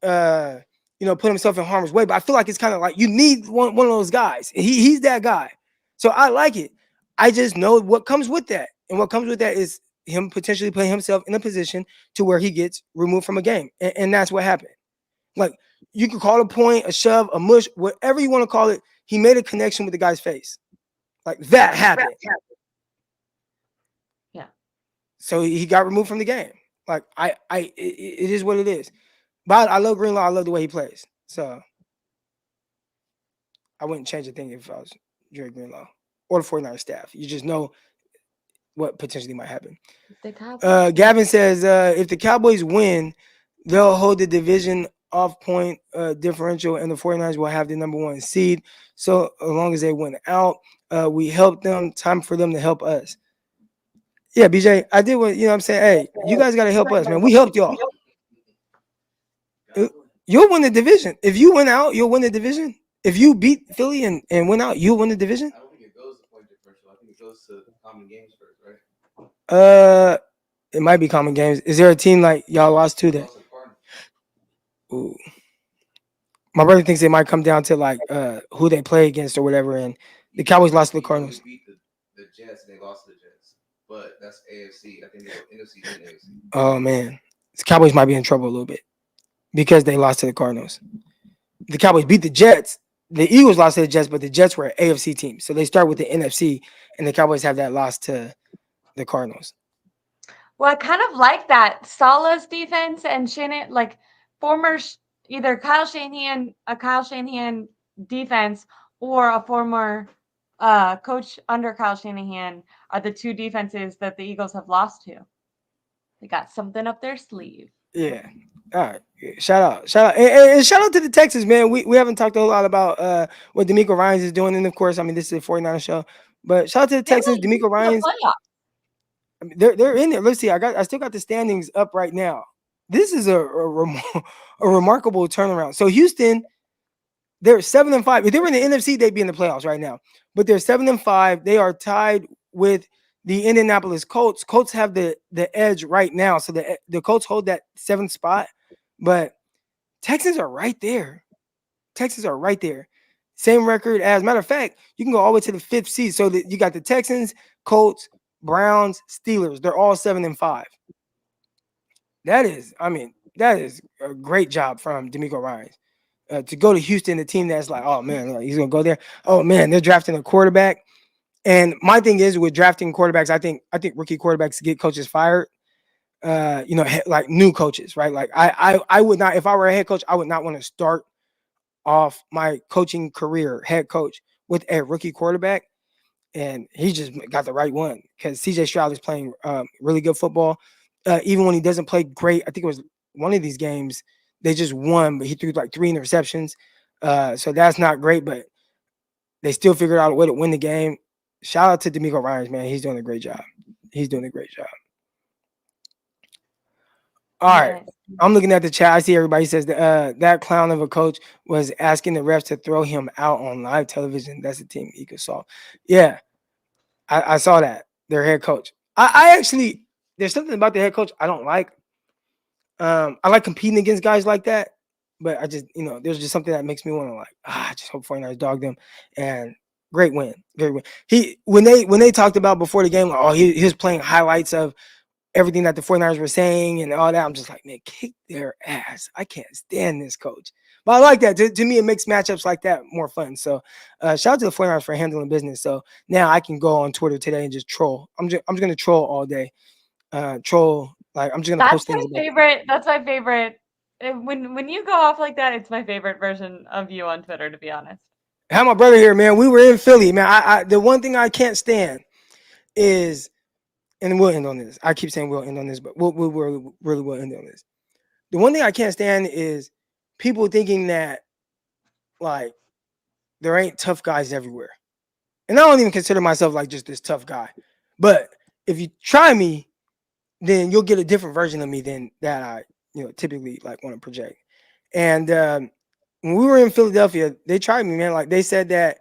uh put himself in harm's way. But I feel like it's kind of like you need one of those guys. He's that guy. So I like it. I just know what comes with that. And what comes with that is him potentially putting himself in a position to where he gets removed from a game. And that's what happened. Like you could call it a point, a shove, a mush, whatever you want to call it. He made a connection with the guy's face. Like that happened. Yeah. So he got removed from the game. Like it is what it is. But I love Greenlaw. I love the way he plays. So I wouldn't change a thing if I was Dre Greenlaw or the 49ers staff. You just know what potentially might happen. The Cowboys. Gavin says if the Cowboys win, they'll hold the division off point differential, and the 49ers will have the number one seed. So as long as they win out, we help them. Time for them to help us. Yeah, BJ, I did what I'm saying. Hey, you guys got to help us, man. We helped y'all. You'll win the division. If you win out, you'll win the division. If you beat Philly and win out, you'll win the division. I don't think it goes to point differential. I think it goes to common games first, right? It might be common games. Is there a team like y'all lost to that? Ooh. My brother thinks it might come down to like who they play against or whatever. And the Cowboys lost to the Cardinals. Beat the Jets and they lost to the Jets, but that's AFC. I think they go NFC and AFC. Oh man, the Cowboys might be in trouble a little bit because they lost to the Cardinals. The Cowboys beat the Jets. The Eagles lost to the Jets, but the Jets were an AFC team, so they start with the NFC, and the Cowboys have that loss to the Cardinals. Well, I kind of like that Salah's defense and Shanahan, like former either a Kyle Shanahan defense or a former coach under Kyle Shanahan are the two defenses that the Eagles have lost to. They got something up their sleeve. Yeah. All right. Shout out. And shout out to the Texans, man. We haven't talked a whole lot about what D'Amico Ryans is doing. And of course, I mean, this is a 49er show. But shout out to the Texans, D'Amico Ryans. I mean, they're in there. Let's see. I still got the standings up right now. This is a remarkable turnaround. So Houston, they're 7-5. If they were in the NFC, they'd be in the playoffs right now. But they're 7-5. They are tied with the Indianapolis Colts. Colts have the edge right now. So the Colts hold that 7th spot. But Texans are right there. Same record. As a matter of fact, you can go all the way to the 5th seed. So that you got the Texans, Colts, Browns, Steelers. They're all 7-5. That is a great job from D'Amico Ryans. To go to Houston, a team that's like, oh man, he's gonna go there. Oh man, they're drafting a quarterback. And my thing is with drafting quarterbacks, I think rookie quarterbacks get coaches fired. Like new coaches, right? Like I would not, if I were a head coach, I would not want to start off my coaching career, head coach, with a rookie quarterback. And he just got the right one because CJ Stroud is playing really good football. Even when he doesn't play great, I think it was one of these games they just won, but he threw like 3 interceptions. So that's not great, but they still figured out a way to win the game. Shout out to D'Amico Ryans, man. He's doing a great job. He's doing a great job. All right. Yes. I'm looking at the chat. I see everybody says that clown of a coach was asking the refs to throw him out on live television. That's the team he could solve. Yeah, I saw that. Their head coach. I actually, there's something about the head coach I don't like. I like competing against guys like that, but I just, there's just something that makes me want to like, I just hope 49ers dog them. And great win. Great win. When they talked about before the game, like, oh, he was playing highlights of everything that the 49ers were saying and all that. I'm just like, man, kick their ass. I can't stand this coach. But I like that. To me, it makes matchups like that more fun. So shout out to the 49ers for handling business. So now I can go on Twitter today and just troll. I'm just going to troll all day. Troll. Like, I'm just going to That's post my things about favorite. That's my favorite. When you go off like that, it's my favorite version of you on Twitter, to be honest. I had my brother here, man. We were in Philly, man. I the one thing I can't stand is, and we'll end on this. I keep saying we'll end on this, but we'll really will end on this. The one thing I can't stand is people thinking that like there ain't tough guys everywhere. And I don't even consider myself like just this tough guy. But if you try me, then you'll get a different version of me than that I, typically like want to project. And when we were in Philadelphia, they tried me, man. Like they said that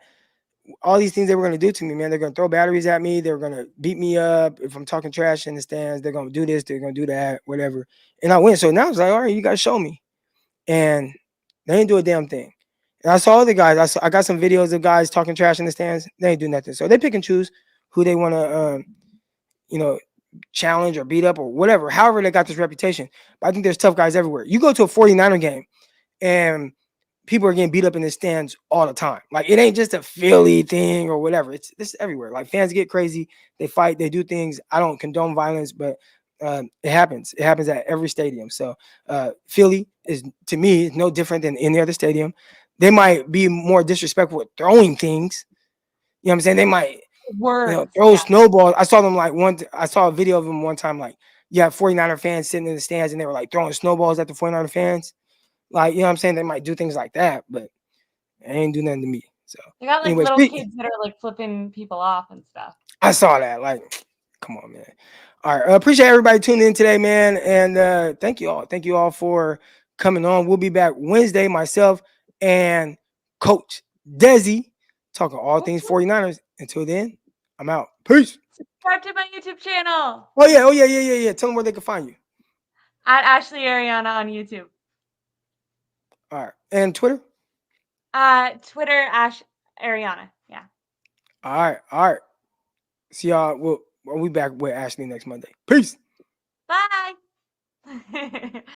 all these things they were going to do to me, man. They're going to throw batteries at me. They're going to beat me up if I'm talking trash in the stands. They're going to do this. They're going to do that, whatever. And I went. So now it's like, all right, you got to show me. And they didn't do a damn thing. And I saw other guys. I got some videos of guys talking trash in the stands. They ain't do nothing. So they pick and choose who they want to, challenge or beat up or whatever. However, they got this reputation. But I think there's tough guys everywhere. You go to a 49er game and people are getting beat up in the stands all the time. Like it ain't just a Philly thing or whatever. It's everywhere. Like fans get crazy, they fight, they do things. I don't condone violence, but it happens. It happens at every stadium. So Philly is, to me, no different than any other stadium. They might be more disrespectful with throwing things. You know what I'm saying? They might, Words. throw Yeah. snowballs. I saw them like I saw a video of them one time. Like you have 49er fans sitting in the stands and they were like throwing snowballs at the 49er fans. Like, you know what I'm saying? They might do things like that, but it ain't do nothing to me. So, They got like anyways, little kids that are like flipping people off and stuff. I saw that. Like, come on, man. All right. Appreciate everybody tuning in today, man. And thank you all. Thank you all for coming on. We'll be back Wednesday, myself and Coach Desi, talking all things 49ers. Until then, I'm out. Peace. Subscribe to my YouTube channel Oh, yeah. Tell them where they can find you. at Ashley Ariana on YouTube. All right. And Twitter? Twitter, Ash Ariana. Yeah. All right. See y'all. We'll be back with Ashley next Monday. Peace. Bye.